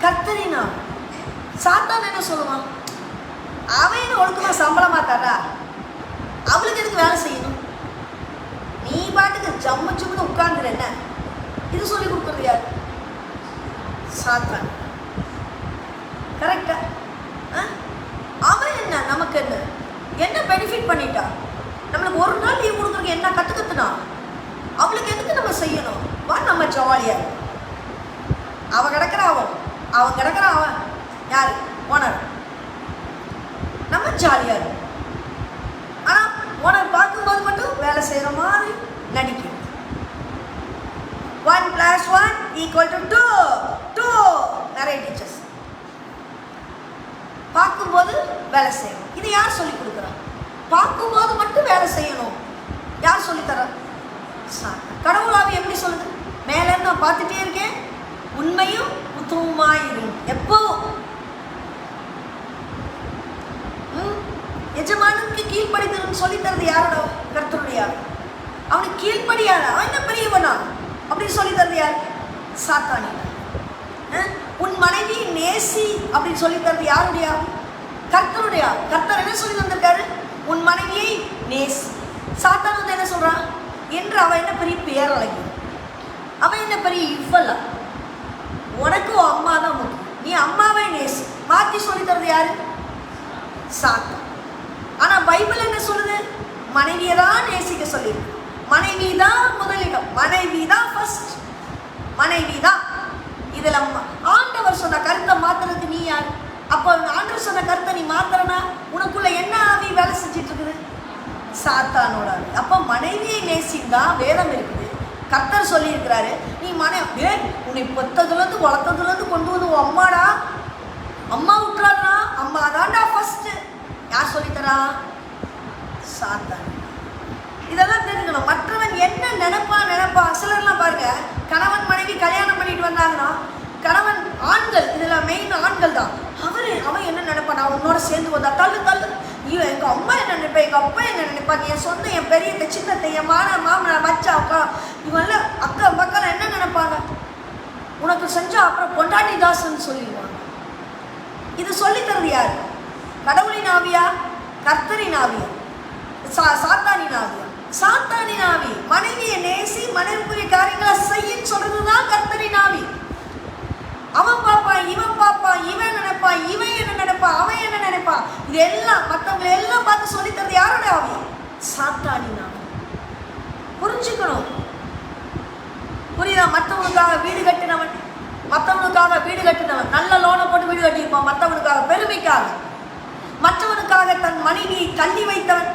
கர்த்தரின் ஆவி. சாத்தான் என்ன சொல்லுவான்? அவன் ஒழுக்கமா சம்பளமா தரா, அவளுக்கு எதுக்கு வேலை செய்யணும், நீ பாட்டுக்கு ஜம்மு ஜம்முன்னு உட்கார்ந்துரு. என்ன இது சொல்லிக் கொடுக்கிறது யார்? சாத்தான். கரெக்டா? அவன் என்ன நமக்கு என்ன என்ன பெனிஃபிட் பண்ணிட்டா? நம்மளுக்கு ஒரு நாள் லீவ் கொடுக்குறதுக்கு என்ன கற்றுக்கத்துனா? அவளுக்கு எதுக்கு நம்ம செய்யணும்? வா நம்ம ஜாலியா. அவன் கிடக்குற அவன் கிடக்குற அவன் யாரு? ஓனர். நம்ம ஜாலியா இருக்கும். ஆனா ஓனர் பார்க்கும்போது மட்டும் வேலை செய்யற மாதிரி நடிக்கும். 1 + 1 = 2 நிறைய டீச்சர்ஸ் பார்க்கும்போது வேலை செய்யணும். இது யார் சொல்லிக் கொடுக்குறா? பார்க்கும்போது மட்டும் வேலை செய்யணும். யார் சொல்லித்தர? கடவுளாவி எப்படி சொல்லுது? மேலே நான் பார்த்துட்டே இருக்கேன், உண்மையும் உத்தமமாயிரும். எப்போ எஜமானுக்கு கீழ்ப்படிதல் சொல்லித்தரது யாரோட? கர்த்தருடைய. அவனுக்கு கீழ்ப்படியாத அவன் என்ன பெரியவனா அப்படின்னு சொல்லித்தரது யார்? சாத்தானி. உன் மனைவி நேசி அப்படின்னு சொல்லித்தரது யாருடைய? கர்த்தருடைய. கர்த்தர் என்ன சொல்லி தந்திருக்காரு? உன் மனைவியை நேசி. சாத்தான் வந்து என்ன சொல்றான்? என்று அவன் என்ன பெரிய பேரழகி, அவன் என்ன பெரிய இவ்வளா, உனக்கு அம்மா தான் முக்கியம், நீ அம்மாவை நேசி. மாற்றி சொல்லித்தரது யாரு? சாத்தான். ஆனா பைபிள் என்ன சொல்லுது? மனைவியை தான் நேசிக்க சொல்லியிருக்கு. மனைவி தான் முதலிடம், மனைவி தான் ஃபர்ஸ்ட், மனைவி தான். இதுல ஆண்டவர் சொன்ன கருத்தை மாத்துறது நீ யார்? அப்போ ஆண்டவர் சொன்ன கருத்தை நீ மாத்துறனா உனக்குள்ள என்ன ஆவி வேலை செஞ்சிட்டு இருக்குது? சாத்தானோட ஆவி. அப்போ மனைவியை நேசிதான் வேதம் இருக்குது. கர்த்தர் சொல்லி இருக்கிறாரு, நீ மனைவி உன்னை பெத்ததுலேருந்து வளர்த்ததுலேருந்து கொண்டு வந்து அம்மாடா, அம்மா விட்டுறாடா, அம்மா தான்டா ஃபர்ஸ்ட். யார் சொல்லித்தரா? சாத்தான். இதெல்லாம் தெரிஞ்சுக்கணும். மற்றவன் என்ன நினைப்பா. சிலர்லாம் பாருங்க, கணவன் மனைவி கல்யாணம் பண்ணிட்டு வந்தாங்கன்னா, கணவன் ஆண்கள், இதுல மெயின் ஆண்கள் தான். அவன் என்ன நினைப்பான்? நான் உன்னோட சேர்ந்து வந்தா தள்ளு எங்க அம்மா என்ன நினைப்பா, எங்க அப்பா என்ன நினைப்பாங்க, என் சொந்த, என் பெரிய சின்னத்தை, என் மாமனார் மச்சா அக்கா, இவன்ல அக்கா மக்கள் என்ன நினைப்பாங்க? உனக்கு செஞ்சா அப்புறம் பொண்டாட்டி தாசன்னு சொல்லிடுவாங்க. இது சொல்லித்தரது யாரு? கடவுளின் ஆவியா கர்த்தரின் ஆவியா? சாத்தானின் ஆவியா? சாத்தானின் ஆவி. மனைவியை நேசி, மனைவிக்குரிய காரியங்களை செய்யின்னு சொல்றதுதான் கர்த்தரின் ஆவி. அவன் பாப்பான், இவன் பாப்பான், இவன் நினைப்பா, இவன் என்ன நினைப்பா, அவன் என்ன நினைப்பா, இது எல்லாம் மற்றவங்களை எல்லாம் பார்த்து சொல்லித்தரது யாரோட ஆவி? சாத்தானின் ஆவி. புரிஞ்சுக்கணும். புரியுதா? மற்றவனுக்காக வீடு கட்டினவன், நல்ல லோனை போட்டு வீடு கட்டியிருப்பான், மற்றவனுக்காக பெருமைக்காக, மற்றவனுக்காக தன் மனைவியை தள்ளி வைத்தவன்.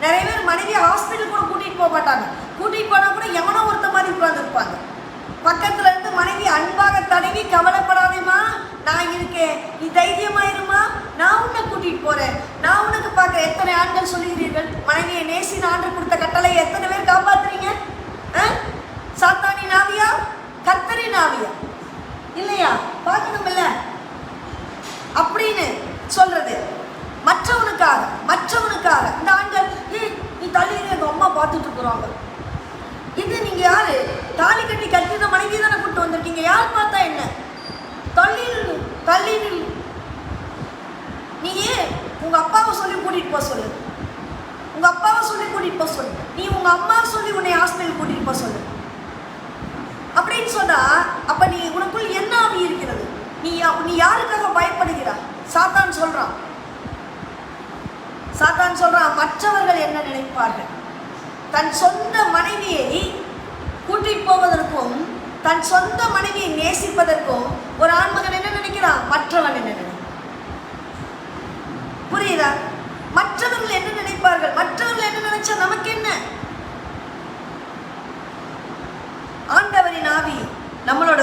நிறைய பேர் மனைவியை ஹாஸ்பிட்டல் கூட கூட்டிகிட்டு போக மாட்டாங்க. கூட்டிகிட்டு போனால் கூட எவனோ ஒருத்த மாதிரி உட்கார்ந்துருப்பாங்க. பக்கத்துல இருந்து மனைவி அன்பாக தடவி, கவலைப்படாதேமா நான் இருக்கேன், நீ தைரியமாயிருமா, நான் உன்னை கூட்டிட்டு போறேன், நான் உனக்கு பார்க்க. எத்தனை ஆண்கள் சொல்லுகிறீர்கள்? மனைவியை நேசின ஆண்டு கொடுத்த கட்டளையை எத்தனை பேர் காப்பாத்துறீங்க? சாத்தானின் ஆவியா கர்த்தரின் ஆவியா? இல்லையா? பார்க்கணும் இல்ல அப்படின்னு சொல்றது. மற்றவனுக்காக இந்த ஆண்கள், நீ தள்ளி எங்க அம்மா பார்த்துட்டு இருக்கிறாங்க. இது நீங்க யாரு? தாலி கட்டி கட்டின மனைவி தானே கூட்டு வந்திருக்கீங்க, யார் பார்த்தா என்ன? தள்ளி நீ உங்க அப்பாவை சொல்லி கூட்டிட்டு போக சொல்லு, உங்க அப்பாவை சொல்லி கூட்டிட்டு போக சொல்லு, நீ உங்க அம்மா சொல்லி உன்னை ஹாஸ்பிட்டல் கூட்டிட்டு போக சொல்லு அப்படின்னு சொன்னா, அப்ப நீ உனக்குள் என்ன ஆவி இருக்கிறது? நீ யாருக்காக பயப்படுகிறா? சாத்தான் சொல்றான், சாத்தான் சொல்றான், மற்றவர்கள் என்ன நினைப்பார்கள். தன் சொந்த மனைவியை கூட்டிட்டு போவதற்கும் தன் சொந்த மனைவியை நேசிப்பதற்கும் ஒரு ஆண்மகன் என்ன நினைக்கிறான், மற்றவன் என்ன நினைக்கிறான். புரியுதா? மற்றவர்கள் என்ன நினைப்பார்கள், மற்றவர்கள் என்ன நினைச்சா நமக்கு என்ன? ஆண்டவரின் ஆவி நம்மளோட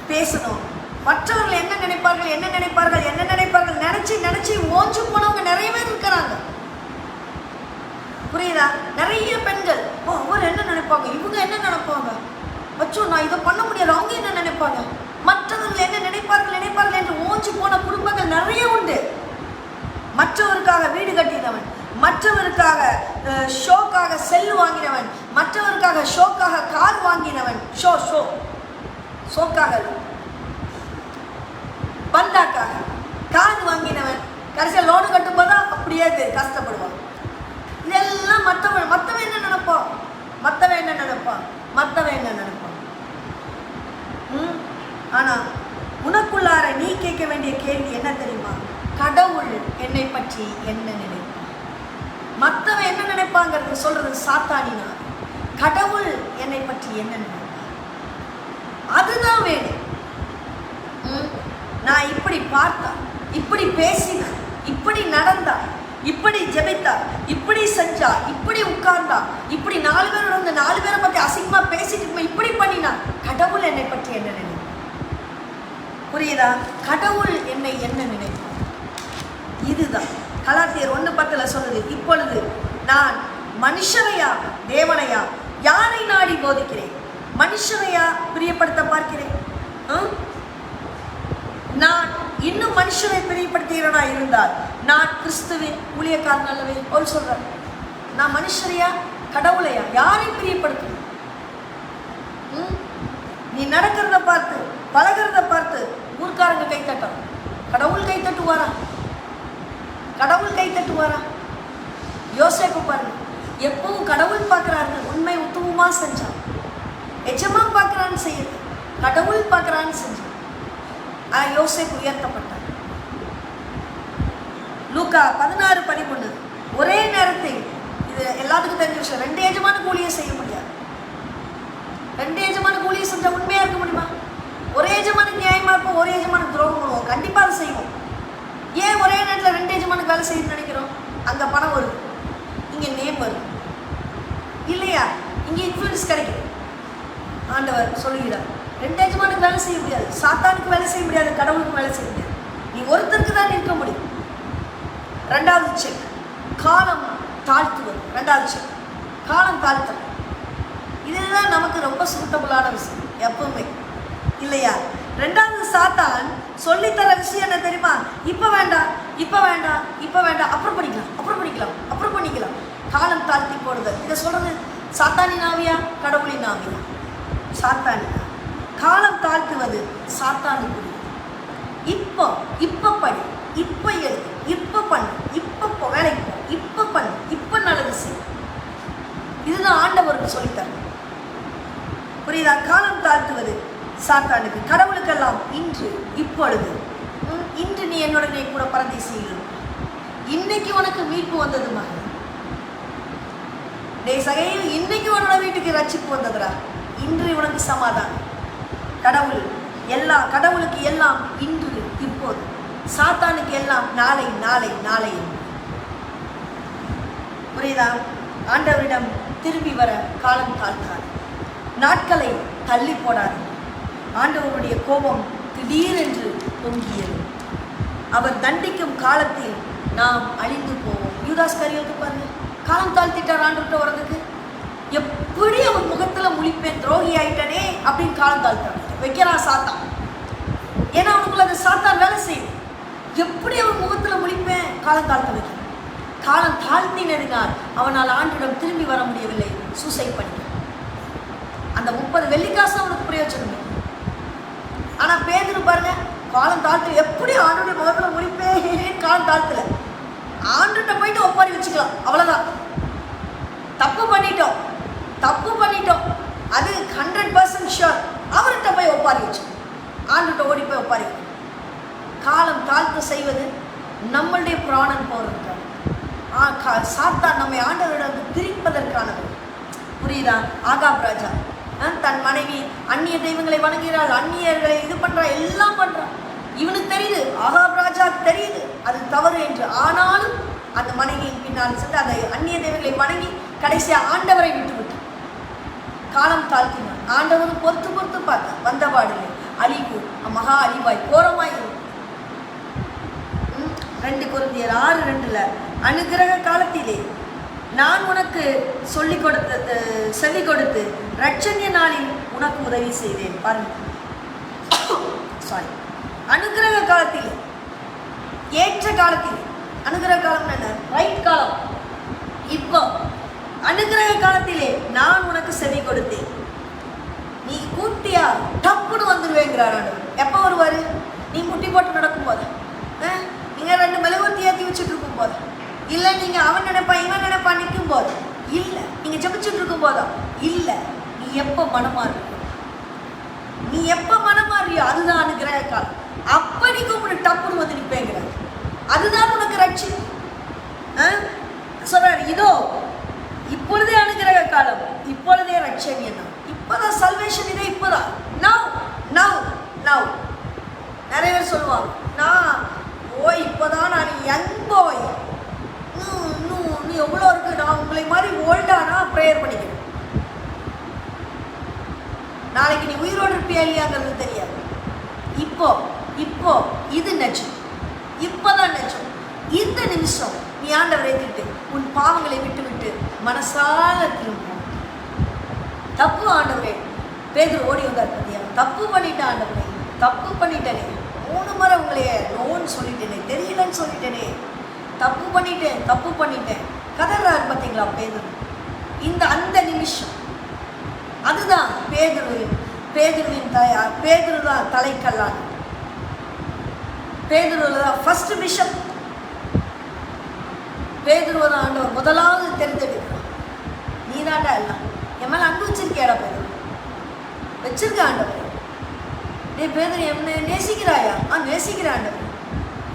பேசணும். மற்றவர்கள் என்ன நினைப்பார்கள், என்ன நினைப்பார்கள், என்ன நினைப்பார்கள் நினைச்சு நினைச்சு ஓஞ்சு போனவங்க நிறைய பேர் இருக்கிறாங்க. புரியுதா? நிறைய பெண்கள், அவர் என்ன நினைப்பாங்க, இவங்க என்ன நினைப்பாங்க, வச்சோ நான் இதை பண்ண முடியாது, அவங்க என்ன நினைப்பாங்க, மற்றவர்கள் என்ன நினைப்பார்கள் நினைப்பார்கள் என்று ஓஞ்சு போன குடும்பங்கள் நிறைய உண்டு. மற்றவருக்காக வீடு கட்டினவன், மற்றவருக்காக ஷோக்காக செல் வாங்கினவன், மற்றவருக்காக ஷோக்காக கார் வாங்கினவன், ஷோக்காக பந்தாக்காக கார் வாங்கினவன் கடைசியாக லோனு கட்டும் போது அப்படியே கஷ்டப்படுவான். இதெல்லாம் மற்றவன் என்ன நினைப்பான், மற்றவன் என்ன நினைப்பான், மற்றவன் என்ன நினைப்பான். ஆனா உனக்குள்ளார நீ கேட்க வேண்டிய கேள்வி என்ன தெரியுமா? கடவுள் என்னை பற்றி என்ன நினைப்பான். மற்றவன் என்ன நினைப்பாங்கிறது சொல்றது சாத்தானினா. கடவுள் என்னை பற்றி என்ன நினைப்பான், அதுதான் வேணும். நான் இப்படி பார்த்தா, இப்படி பேசினா, இப்படி நடந்தா, இப்படி ஜெபித்தா, இப்படி செஞ்சா, இப்படி உட்கார்ந்தா, இப்படி 4 பேர் வந்து 4 பேரை பத்தி அசிங்கமா பேசிட்டு இப்படி பண்ணினா, கடவுள் என்னை பற்றி என்ன நினைப்பான். புரியுதா? கடவுள் என்னை என்ன நினைப்பான். இதுதான் கலாத்தியர் 1:10 சொல்லுது, இப்பொழுது நான் மனுஷரையா தேவனையா யாரை நாடி போதிக்கிறேன், மனுஷரையா பிரியப்படுத்த பார்க்கிறேன். நான் இன்னும் மனுஷரை பிரியப்படுத்துகிறவனா இருந்தால் நான் கிறிஸ்துவின் ஊழியக்காரன் அல்லவே. போல் சொல்றேன், நான் மனுஷரையா கடவுளையா யாரை பிரியப்படுத்தும்? நீ நடக்கிறத பார்த்து பழகிறத பார்த்து ஊர்க்காரங்க கை தட்டும், கடவுள் கை தட்டுவாரா? கடவுள் கை தட்டுவாரா? யோசேப்பு பாருங்க, எப்பவும் கடவுள் பார்க்கிறாரு, உண்மை உத்தமமா செஞ்சான். எஜமா பார்க்கிறான்னு செய்யுது, கடவுள் பார்க்கிறான்னு செஞ்சான். யோசேப்பு உயர்த்தப்பட்டார். லூக்கா 16:13 ஒரே நேரத்தில், இது எல்லாத்துக்கும் தெரிஞ்ச விஷயம், 2 எஜமான கூலியை செய்ய முடியாது. 2 எஜமான கூலியை செஞ்சா உண்மையா இருக்க முடியுமா? ஒரே எஜமானுக்கு நியாயமா இருப்போம், ஒரே எஜமானுக்கு துரோகம் பண்ணுவோம், கண்டிப்பா அதை செய்வோம். ஏன் ஒரே நேரத்தில் 2 எஜமானுக்கு வேலை செய்யணும்னு நினைக்கிறோம்? அங்க பணம் வருது, இங்க நேம் வருது இல்லையா, இங்க இன்ஃப்ளூயன்ஸ் கிடைக்குது. ஆண்டவர் சொல்லுகிறார், 2 எஜமானுக்கு வேலை செய்ய முடியாது, சாத்தானுக்கு வேலை செய்ய முடியாது, கடவுளுக்கு வேலை செய்ய முடியாது. நீ ஒருத்தருக்கு தான் இருக்க முடியும். 2வது செக், காலம் தாழ்த்துவது. 2வது செக், காலம் தாழ்த்துறது. இதுதான் நமக்கு ரொம்ப சூட்டபுளான விஷயம் எப்பவுமே இல்லையா. 2வது சாத்தான் சொல்லித்தர விஷயம் என்ன தெரியுமா? இப்ப வேண்டாம், இப்ப வேண்டாம், இப்ப வேண்டாம், அப்புறம் பண்ணிக்கலாம், அப்புறம் பண்ணிக்கலாம், அப்புறம் பண்ணிக்கலாம். காலம் தாழ்த்தி போடுதல். இதை சொல்றது சாத்தானின் ஆவியா கடவுளின் ஆவியா? சாத்தானின். காலம் தாழ்த்துவது சாத்தானுக்கு. இப்போ இப்ப படி, இப்ப எழுது, இப்ப பண்ணு, இப்ப வேலைக்கு போ, இப்ப பண்ணு, இப்ப நல்லது செய். இதுதான் ஆண்டவருக்கு சொல்லித்தரணும். புரியுதா? காலம் தாழ்த்துவது சாத்தானுக்கு. கடவுளுக்கெல்லாம் இன்று, இப்பொழுது. இன்று நீ என்னுடனே கூட பரதேசியில், இன்னைக்கு உனக்கு மீட்பு வந்தது மகன். சகையில் இன்னைக்கு உன்னோட வீட்டுக்கு ரட்சிப்பு வந்ததுடா. இன்று உனக்கு சமாதானம். கடவுள் எல்லாம், கடவுளுக்கு எல்லாம் இன்று இப்போது, சாத்தானுக்கு எல்லாம் நாளை நாளை நாளை. புரியுதா? ஆண்டவரிடம் திரும்பி வர காலம் தாழ்த்தார். நாட்களை தள்ளி போடாது. ஆண்டவருடைய கோபம் திடீரென்று பொங்கியது. அவர் தண்டிக்கும் காலத்தில் நாம் அழிந்து போவோம். யூதாஸ் காரியோத்து பாருங்க, காலம் தாழ்த்திட்டார் ஆண்டுகிட்ட வரதுக்கு. எப்படி அவன் முகத்துல முழிப்பேன், துரோகி ஆயிட்டனே அப்படின்னு காலம் தாழ்த்தான் வைக்கிறான் சாத்தான். ஏன்னா அவனுக்குள்ள அந்த சாத்தான் வேலை செய்யும். எப்படி அவன் முகத்துல முழிப்பேன், காலம் தாழ்த்த வைக்கிறான். காலம் தாழ்த்தினதினால் அவனால் ஆண்டிடம் திரும்பி வர முடியவில்லை, சூசைட் பண்ணிட்டான். அந்த 30 வெள்ளிக்காசு அவனுக்கு பிரயோஜனம். ஆனா பேதுரு பாருங்க, காலம் தாழ்த்து, எப்படி ஆண்டுடைய முகத்துல முழிப்பேன் காலம் தாழ்த்தல. ஆண்டுகிட்ட போயிட்டு ஒப்பாரி வச்சுக்கலாம், அவ்வளவுதான். தப்பு பண்ணிட்டோம், தப்பு பண்ணிட்டோம், அது 100% ஷுர். அவர்கிட்ட போய் ஒப்பாரி வச்சு, ஆண்டுகிட்ட ஓடி போய் ஒப்பாரி. காலம் தாழ்த்து செய்வது நம்மளுடைய பிராணன் போறது. சாத்தான் நம்மை ஆண்டவரிடம் பிரிப்பதற்கானது. புரியுதா? ஆகாப் ராஜா தன் மனைவி அந்நிய தெய்வங்களை வணங்குகிறாள், அந்நியர்களை இது பண்றா, எல்லாம் பண்றான். இவனுக்கு தெரியுது, ஆகாப் ராஜா தெரியுது அது தவறு என்று. ஆனாலும் அந்த மனைவியின் பின்னால் சென்று அந்த அந்நிய தெய்வங்களை வணங்கி கடைசியா ஆண்டவரை விட்டு விட்டான். காலம் தாழ்த்தினான். ஆண்டவரும் பொறுத்து பார்த்தான். வந்தபாடிலே அழிவு, மகா அழிவாய் கோரமாய். 2 கொரிந்தியர் 6:2 அனுக்கிரக காலத்திலே நான் உனக்கு சொல்லிக் கொடுத்து செவி கொடுத்து இரட்சணிய நாளில் உனக்கு உதவி செய்தேன். பாருங்க, சாரி, அனுக்கிரக காலத்திலே, ஏற்ற காலத்திலே. அனுக்கிரக காலம் என்ன? ரைட் காலம். இப்போ அனுக்கிரக காலத்திலே நான் உனக்கு செவி கொடுத்தேன். நீ கூட்டியா டப்புன்னு வந்துடுவேங்கிறார் ஆண்டவர். எப்போ வருவார்? நீ முட்டி போட்டு நடக்கும் போது, நீங்கள் 2 மெழுகுவர்த்தி ஏற்றி வச்சுட்டு இருக்கும் போது, இல்லை நீங்கள் அவன் நினைப்பான் இவன் நினைப்பான் நிற்கும் போது, இல்லை நீங்கள் ஜெபிச்சுட்டு இருக்கும் போதா, இல்லை நீ எப்போ மனமாறியோ, நீ எப்போ மனமாறியோ அதுதான் அனுக்கிரக காலம். அப்போ நீ கூப்பிடு டப்புன்னு வந்து நிற்பேங்கிறார். அதுதான் உனக்கு ரட்சி சொல்றாரு. இதோ இப்பொழுதே அனுக்கிரக காலம், இப்பொழுதே ரட்சணியம் தான், இப்போதான் சல்வேஷன், இதே இப்போதான். நவ் நிறைய பேர் சொல்லுவாங்க, நான் இப்போதான் நான் யங் பாய், நீ எவ்வளோ இருக்கு, நான் உங்களை மாதிரி ஓல்டானா ப்ரேயர் பண்ணிக்கிறேன். நாளைக்கு நீ உயிரோடு இருப்பியா இல்லையாங்கிறது தெரியாது. இப்போ இது நெஜம், இப்போதான் நெஜம். இந்த நிமிஷம் நீ ஆண்டவரை திட்டு, உன் பாவங்களை விட்டு மனசால திரும்ப. தப்பு ஆண்டவரே, பேதுரு ஓடி வந்தார் பத்தியா, தப்பு பண்ணிட்டேன் ஆண்டவரே, தப்பு பண்ணிட்டேனே, 3 முறை உங்களையே நோன்னு சொல்லிட்டேனே, தெரியலன்னு சொல்லிட்டேனே, தப்பு பண்ணிட்டேன் கதறாரு பார்த்தீங்களா பேதுரு. அந்த நிமிஷம் அதுதான் பேதுருவின் தாயார். பேதுரு தான் தலைக்கல்லான். பேதுருவில் தான் ஃபர்ஸ்ட் பிஷப். பேதுருவை தான் ஆண்டவர் முதலாவது தெரிந்தெடுக்கிறான். நீ தாண்டா எல்லாம், என் மேலே அன்பு வச்சிருக்கேடா பேதுரு, வச்சிருக்க ஆண்டவர். டே பேதுரு, என்ன நேசிக்கிறாயா? நேசிக்கிறேன் ஆண்டவர்.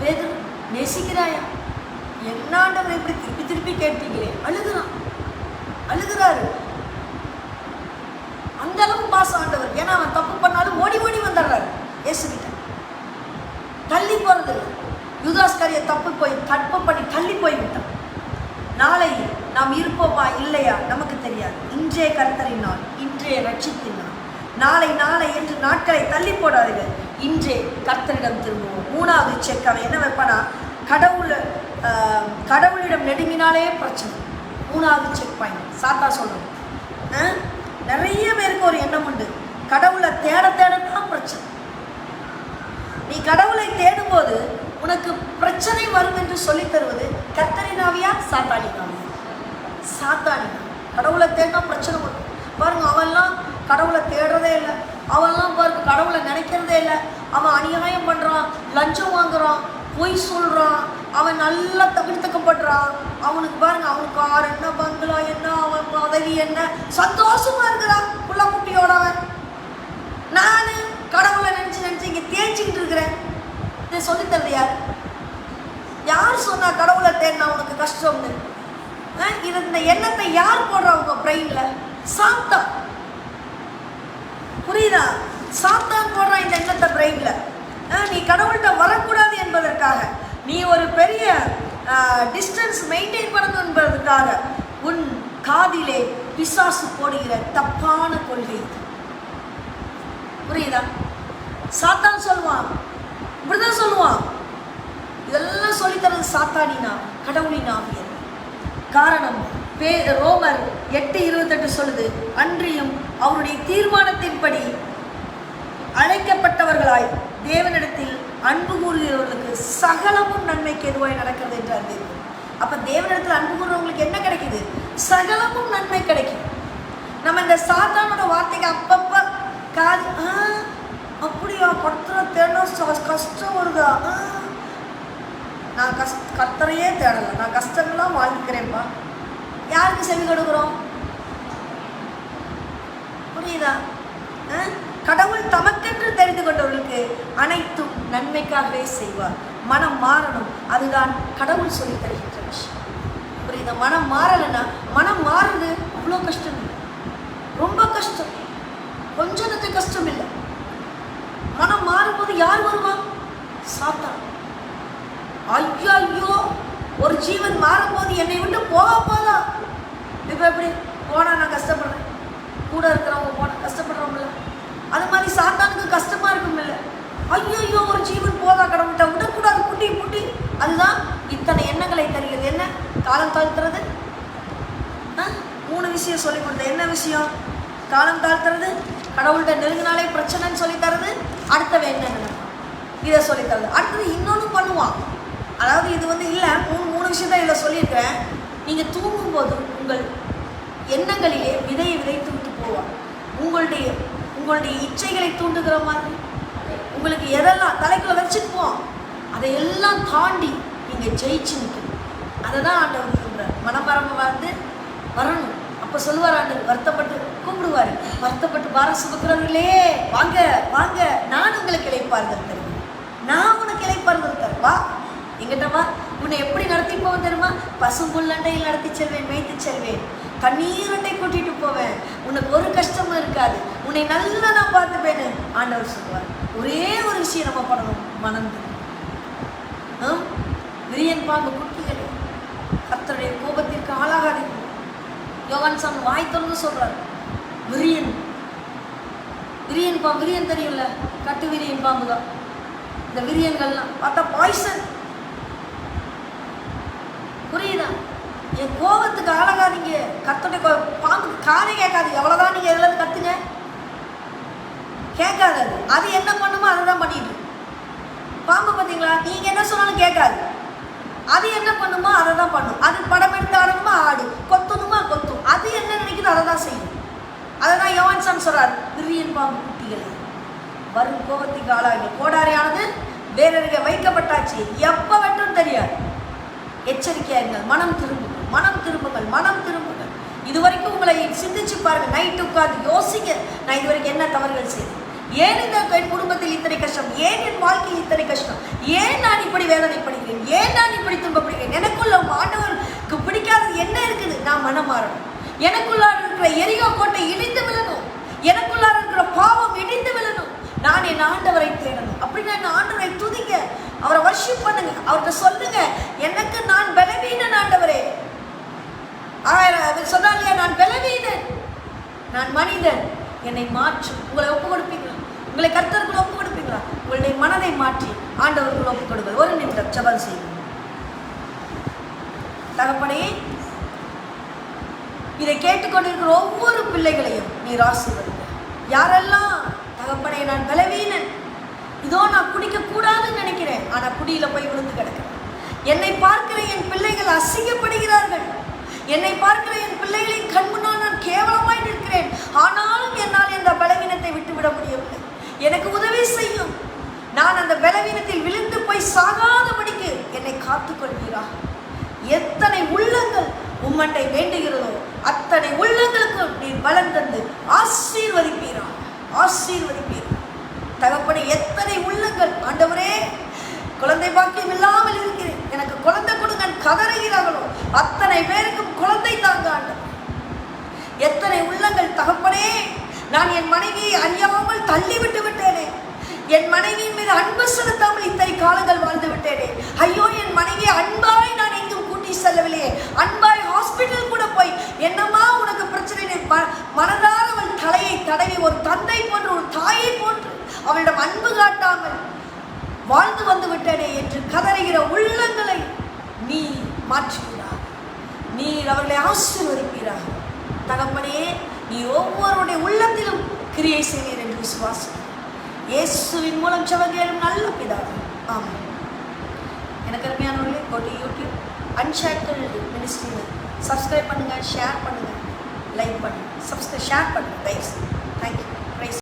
பேதுரு, நேசிக்கிறாயா? என்ன ஆண்டவர் இப்படி திருப்பி கேட்டீங்களே? அழுகிறாரு. அந்த அளவு பாசம் ஆண்டவர். ஏன்னா அவன் தப்பு பண்ணாலும் ஓடி வந்துடுறாரு இயேசுகிட்ட. தள்ளி போறது இல்லை. யூதாஸ்காரிய தப்பு பண்ணி தள்ளி போய்விட்டான். நாளை நாம் இருப்போமா இல்லையா நமக்கு தெரியாது. இன்றைய கர்த்தரின் நாள், இன்றைய ரட்சிப்பின் நாள். நாளை என்று நாட்களை தள்ளி போடாதீர்கள். இன்றே கர்த்தரிடம் திரும்புவோம். 3வது செக் அவன் என்ன வைப்பானா, கடவுளிடம் நெடுங்கினாலே பிரச்சனை. 3வது செக் பாயிண்ட் சாத்தா சொல்லணும். நிறைய பேருக்கு ஒரு எண்ணம் உண்டு, கடவுளை தேடத்தான் பிரச்சனை. நீ கடவுளை தேடும் போது உனக்கு பிரச்சனை வரும் என்று சொல்லித் தருவது கர்த்தரினாவியா சாத்தானினாவியா? சாத்தானினா. கடவுளை தேடினா பிரச்சனை வரும். பாருங்க, அவன்லாம் கடவுளை தேடுறதே இல்லை. அவன்லாம் பாருங்க கடவுளை நினைக்கிறதே இல்லை. அவன் அநியாயம் பண்ணுறான், லஞ்சம் வாங்குறான், பொய் சொல்கிறான், அவன் நல்லா தவிர்த்துக்கப்படுறான். அவனுக்கு பாருங்க, அவனுக்கு கார் என்ன, பங்களா என்ன, அவன் பதவி என்ன, சந்தோஷமா இருக்கிறான் புள்ள குட்டியோட. அவன் நான் கடவுளை நினச்சி இங்கே தேய்ச்சிக்கிட்டு இருக்கிறேன். இதை சொல்லித்தரது யார் சொன்னா கடவுளை தேடினா உனக்கு கஷ்டம்னு? இந்த எண்ணத்தை யார் போடுறா உங்க பிரெயின்ல? சாத்தான். புரியுதா? சாத்தான் போடுறான் இந்த எண்ணத்தை பிரெயின்ல. நீ கடவுள்கிட்ட வரக்கூடாது என்பதற்காக, நீ ஒரு பெரிய டிஸ்டன்ஸ் மெயின்டைன் பண்ணணும் என்பதற்காக உன் காதிலே பிசாசு போடுகிற தப்பான கொள்கை. புரியுதா? சாத்தான் சொல்லுவான், இப்படிதான் சொல்லுவான். இதெல்லாம் சொல்லித்தரது சாத்தானினா, கடவுளின் ஆவியர். காரணம் ரோமர் 8:28 சொல்லுது, அன்றியும் அவருடைய தீர்மானத்தின்படி அழைக்கப்பட்டவர்களாய் தேவனிடத்தில் அன்பு கூறுகிறவர்களுக்கு சகலமும் நன்மைக்கு எதுவாய் நடக்கிறது என்று அறிந்தீர்கள். அப்ப தேவனிடத்தில் அன்பு கூறுறவங்களுக்கு என்ன கிடைக்குது? சகலமும் நன்மை கிடைக்கும். நம்ம இந்த சாத்தானோட வார்த்தைக்கு அப்பப்ப காது, அப்படியா கர்த்தரை தேடணும் கஷ்டம் வருதா? நான் கர்த்தரையே தேடலை, நான் கஷ்டங்கள்லாம் வாழ்ந்துக்கிறேன்ப்பா. யாருக்கு செவி கொடுக்குறோம்? புரியுதா? கடவுள் தமக்கென்று தெரிந்து கொண்டவர்களுக்கு அனைத்தும் நன்மைக்காகவே செய்வார். மனம் மாறணும், அதுதான் கடவுள் சொல்லி தருகின்ற விஷயம். புரியுதா? இந்த மனம் மாறலைன்னா, மனம் மாறுறது அவ்வளோ கஷ்டம் இல்லை, ரொம்ப கஷ்டம், கொஞ்சம் கஷ்டம் இல்லை. மனம் மாறும்போது யார் வருவா? சாத்தான். ஐயோ, ஒரு ஜீவன் மாறும்போது என்னை விட்டு போதா. இப்போ எப்படி போனால் நான் கஷ்டப்படுறேன், கூட இருக்கிறவங்க போனால் கஷ்டப்படுறவங்கள, அது மாதிரி சாத்தானுக்கு கஷ்டமாக இருக்கும் இல்லை? ஐயோ, ஒரு ஜீவன் போதா, கடவுள்கிட்ட விடக்கூடாது, புட்டி. அதுதான் இத்தனை எண்ணங்களை தருகிறது. என்ன காலம் தாழ்த்துறது? 3 விஷயம் சொல்லி கொடுத்த. என்ன விஷயம்? காலம் தாழ்த்துறது, கடவுள்கிட்ட நெருங்கினாலே பிரச்சனைன்னு சொல்லி தருது, அடுத்தவன் என்ன நினைப்பான் இதை சொல்லி தருது, அடுத்தது இன்னொன்று பண்ணுவான். அதாவது இது இல்லை, 3 விஷயம் தான் இதில் சொல்லியிருக்கிறேன். நீங்கள் தூங்கும்போது உங்கள் எண்ணங்களிலே விதையை விதைத்து விட்டு போவான். உங்களுடைய இச்சைகளை தூண்டுகிற மாதிரி உங்களுக்கு எதெல்லாம் தலைக்குள்ள வச்சுட்டு போவோம், அதையெல்லாம் தாண்டி நீங்கள் ஜெயிச்சு நிற்கணும். அதை தான் ஆண்டவர் சொல்கிறார். மனமரம வரணும். அப்போ சொல்லுவார் ஆண்டவர், வருத்தப்பட்டு கூப்பிடுவார், வருத்தப்பட்டு பாரம் சுமக்கிறவர்களே வாங்க, நான் உங்களுக்கு இளைப்பாறுதல் தருவேன், நான் உனக்கு இளைப்பாறுதல் தருவேன், வா எங்கிட்ட வா, உன்னை எப்படி நடத்தி போவேன் தெரியுமா? பசும்புல்லண்டையில் நடத்தி செல்வேன், மேய்த்து செல்வேன், கண்ணீரண்டை கூட்டிட்டு போவேன், உனக்கு ஒரு கஷ்டமும் இருக்காது, உன்னை நல்லா நான் பார்த்துப்பேன்னு ஆண்டவர் சொல்லுவார். ஒரே ஒரு விஷயம் நம்ம பண்ணணும், மனம் விரியன் பாம்பு குட்டிகளே, கர்த்தருடைய கோபத்திற்கு ஆளாகாதீர்கள். யோவான் சாமி வாய் திறந்து சொல்றார், விரியன் பாம்பு, விரியன் தெரியும்ல, கட்டு விரியன் பாம்பு தான். இந்த விரியன்கள்லாம் பார்த்தா பாய்சன், புரியுதா? என் கோபத்துக்கு ஆளாகாதீங்க. கர்த்தருடைய பாம்புக்கு காதை கேட்காது, எவ்வளவுதான் நீங்க எதுல கத்துங்க, கேட்காது. அது என்ன பண்ணுமோ அதை தான் பண்ணிட்டு பாம்பு. பார்த்தீங்களா? நீங்க என்ன சொன்னாலும் கேட்காது, அது என்ன பண்ணுமோ அதை தான் பண்ணும். அது படம் எடுத்து ஆடணுமா ஆடு, கொத்தணுமா கொத்தும், அது என்ன நினைக்குது அதை தான் செய்யும். அதை தான் யோவான் சாமி சொல்றார், விரியன் பாம்பு குட்டிகளை வரும் கோபத்துக்கு ஆளாக கோடாரியானது வேறருகே வைக்கப்பட்டாச்சு, எப்ப வெட்டும் தெரியாது, எச்சரிக்கையா இருங்கள், மனம் திரும்புங்கள். இதுவரைக்கும் உங்களை சிந்திச்சு பாருங்க, நைட்டு உட்கார்ந்து யோசிங்க, நான் இதுவரைக்கும் என்ன தவறுகள் செய்தேன், ஏன் இந்த என் குடும்பத்தில் இத்தனை கஷ்டம், ஏன் என் வாழ்க்கையில் இத்தனை கஷ்டம், ஏன் நான் இப்படி வேதனைப்படுகிறேன், ஏன் நான் இப்படி துன்பப்படுகிறேன், எனக்குள்ள ஆண்டவருக்கு பிடிக்காதது என்ன இருக்குது? நான் மனம் மாறணும். எனக்குள்ளார இருக்கிற எரியோ கோட்டை இடிந்து விழணும், எனக்குள்ளார இருக்கிற பாவம் இடிந்து விழணும். நான் என் ஆண்டவரை தேடணும். அப்படின்னா என் ஆண்டவரை துதிங்க, அவரை வர்ஷிப் பண்ணுங்க, அவர்கிட்ட சொல்லுங்க, எனக்கு நான் பலவீனன் ஆண்டவரே. சொன்னாங்க, நான் பலவீனன், நான் மனிதன், என்னை மாற்று. உங்களை ஒப்பு கொடுப்பீங்களா? உங்களை கர்த்தருக்குள்ள ஒப்பு கொடுப்பீங்களா? உங்களுடைய மனதை மாற்றி ஆண்டவருக்குள்ள ஒப்பு கொடுங்கள். ஒரு நிமிடம் ஜெபம் செய்யுங்கள். தகப்பனே, இதை கேட்டுக்கொண்டிருக்கிற ஒவ்வொரு பிள்ளைகளையும் நீர் ஆசீர்வதிங்க. யாரெல்லாம் தகப்பனே நான் பலவீனன், இதோ நான் குடிக்க கூடாதுன்னு நினைக்கிறேன், ஆனா குடியில போய் விழுந்து கிடக்கிறேன், என்னை பார்க்கிற என் பிள்ளைகள் அசிங்கப்படுகிறார்கள், என்னை பார்க்கிற என் பிள்ளைகளின் கண் முன்னால் நான் கேவலமாய் நிற்கிறேன், ஆனாலும் என்னால் இந்த பலவீனத்தை விட்டுவிட முடியவில்லை, எனக்கு உதவி செய்யும். நான் அந்த பலவீனத்தில் விழுந்து போய் சாகாதபடிக்கு என்னை காத்துக்கொள்கிறா. எத்தனை உள்ளங்கள் உம்மண்டை வேண்டுகிறதோ அத்தனை உள்ளங்களுக்கும் நீ பலன் தந்து ஆசீர்வதிப்பீரா. தகப்பனே, எத்தனை உள்ளங்கள் ஆண்டவரே குழந்தை பாக்கியம் இல்லாமல் இருக்கிறேன், எனக்கு குழந்தை கொடுங்க கதறுகிறார்களோ அத்தனை பேருக்கும் குழந்தை தாங்க ஆண்டவர். எத்தனை உள்ளங்கள் தகப்பனே, நான் என் மனைவியை அறியாமல் தள்ளிவிட்டு விட்டேனே, என் மனைவியின் மீது அன்பு செலுத்தாமல் இத்தனை காலங்கள் வாழ்ந்து விட்டேனே, ஐயோ என் மனைவியை அன்பாய் நான் எங்கும் கூட்டி செல்லவில்லையே, அன்பாய் ஹாஸ்பிட்டல் கூட போய் என்னம்மா உனக்கு பிரச்சனை, மனதார அவள் தலையை தடவி ஒரு தந்தை போன்று ஒரு தாயை போன்று அவளிடம் அன்பு காட்டாமல் வாழ்ந்து வந்து விட்டேனே என்று கதறுகிற உள்ளங்களை நீ மாற்றுகிறார், நீர் அவர்களை ஆசீர்வதிப்பீராக. தகப்பனே, நீ ஒவ்வொருடைய உள்ளத்திலும் கிரியை செய்வீர் என்று விசுவாசம் இயேசுவின் மூலம் ஜெபம் நல்ல பிதாவே, ஆமென். எனக்கு அருமையானவர்களே, கோட்டி யூடியூப் அன்ஷேக்கல்டு மினிஸ்ட்ரி சப்ஸ்கிரைப் பண்ணுங்க, ஷேர் பண்ணுங்க, லைக் பண்ணுங்க, ஷேர் பண்ணுங்க, கைஸ். தேங்க்யூ.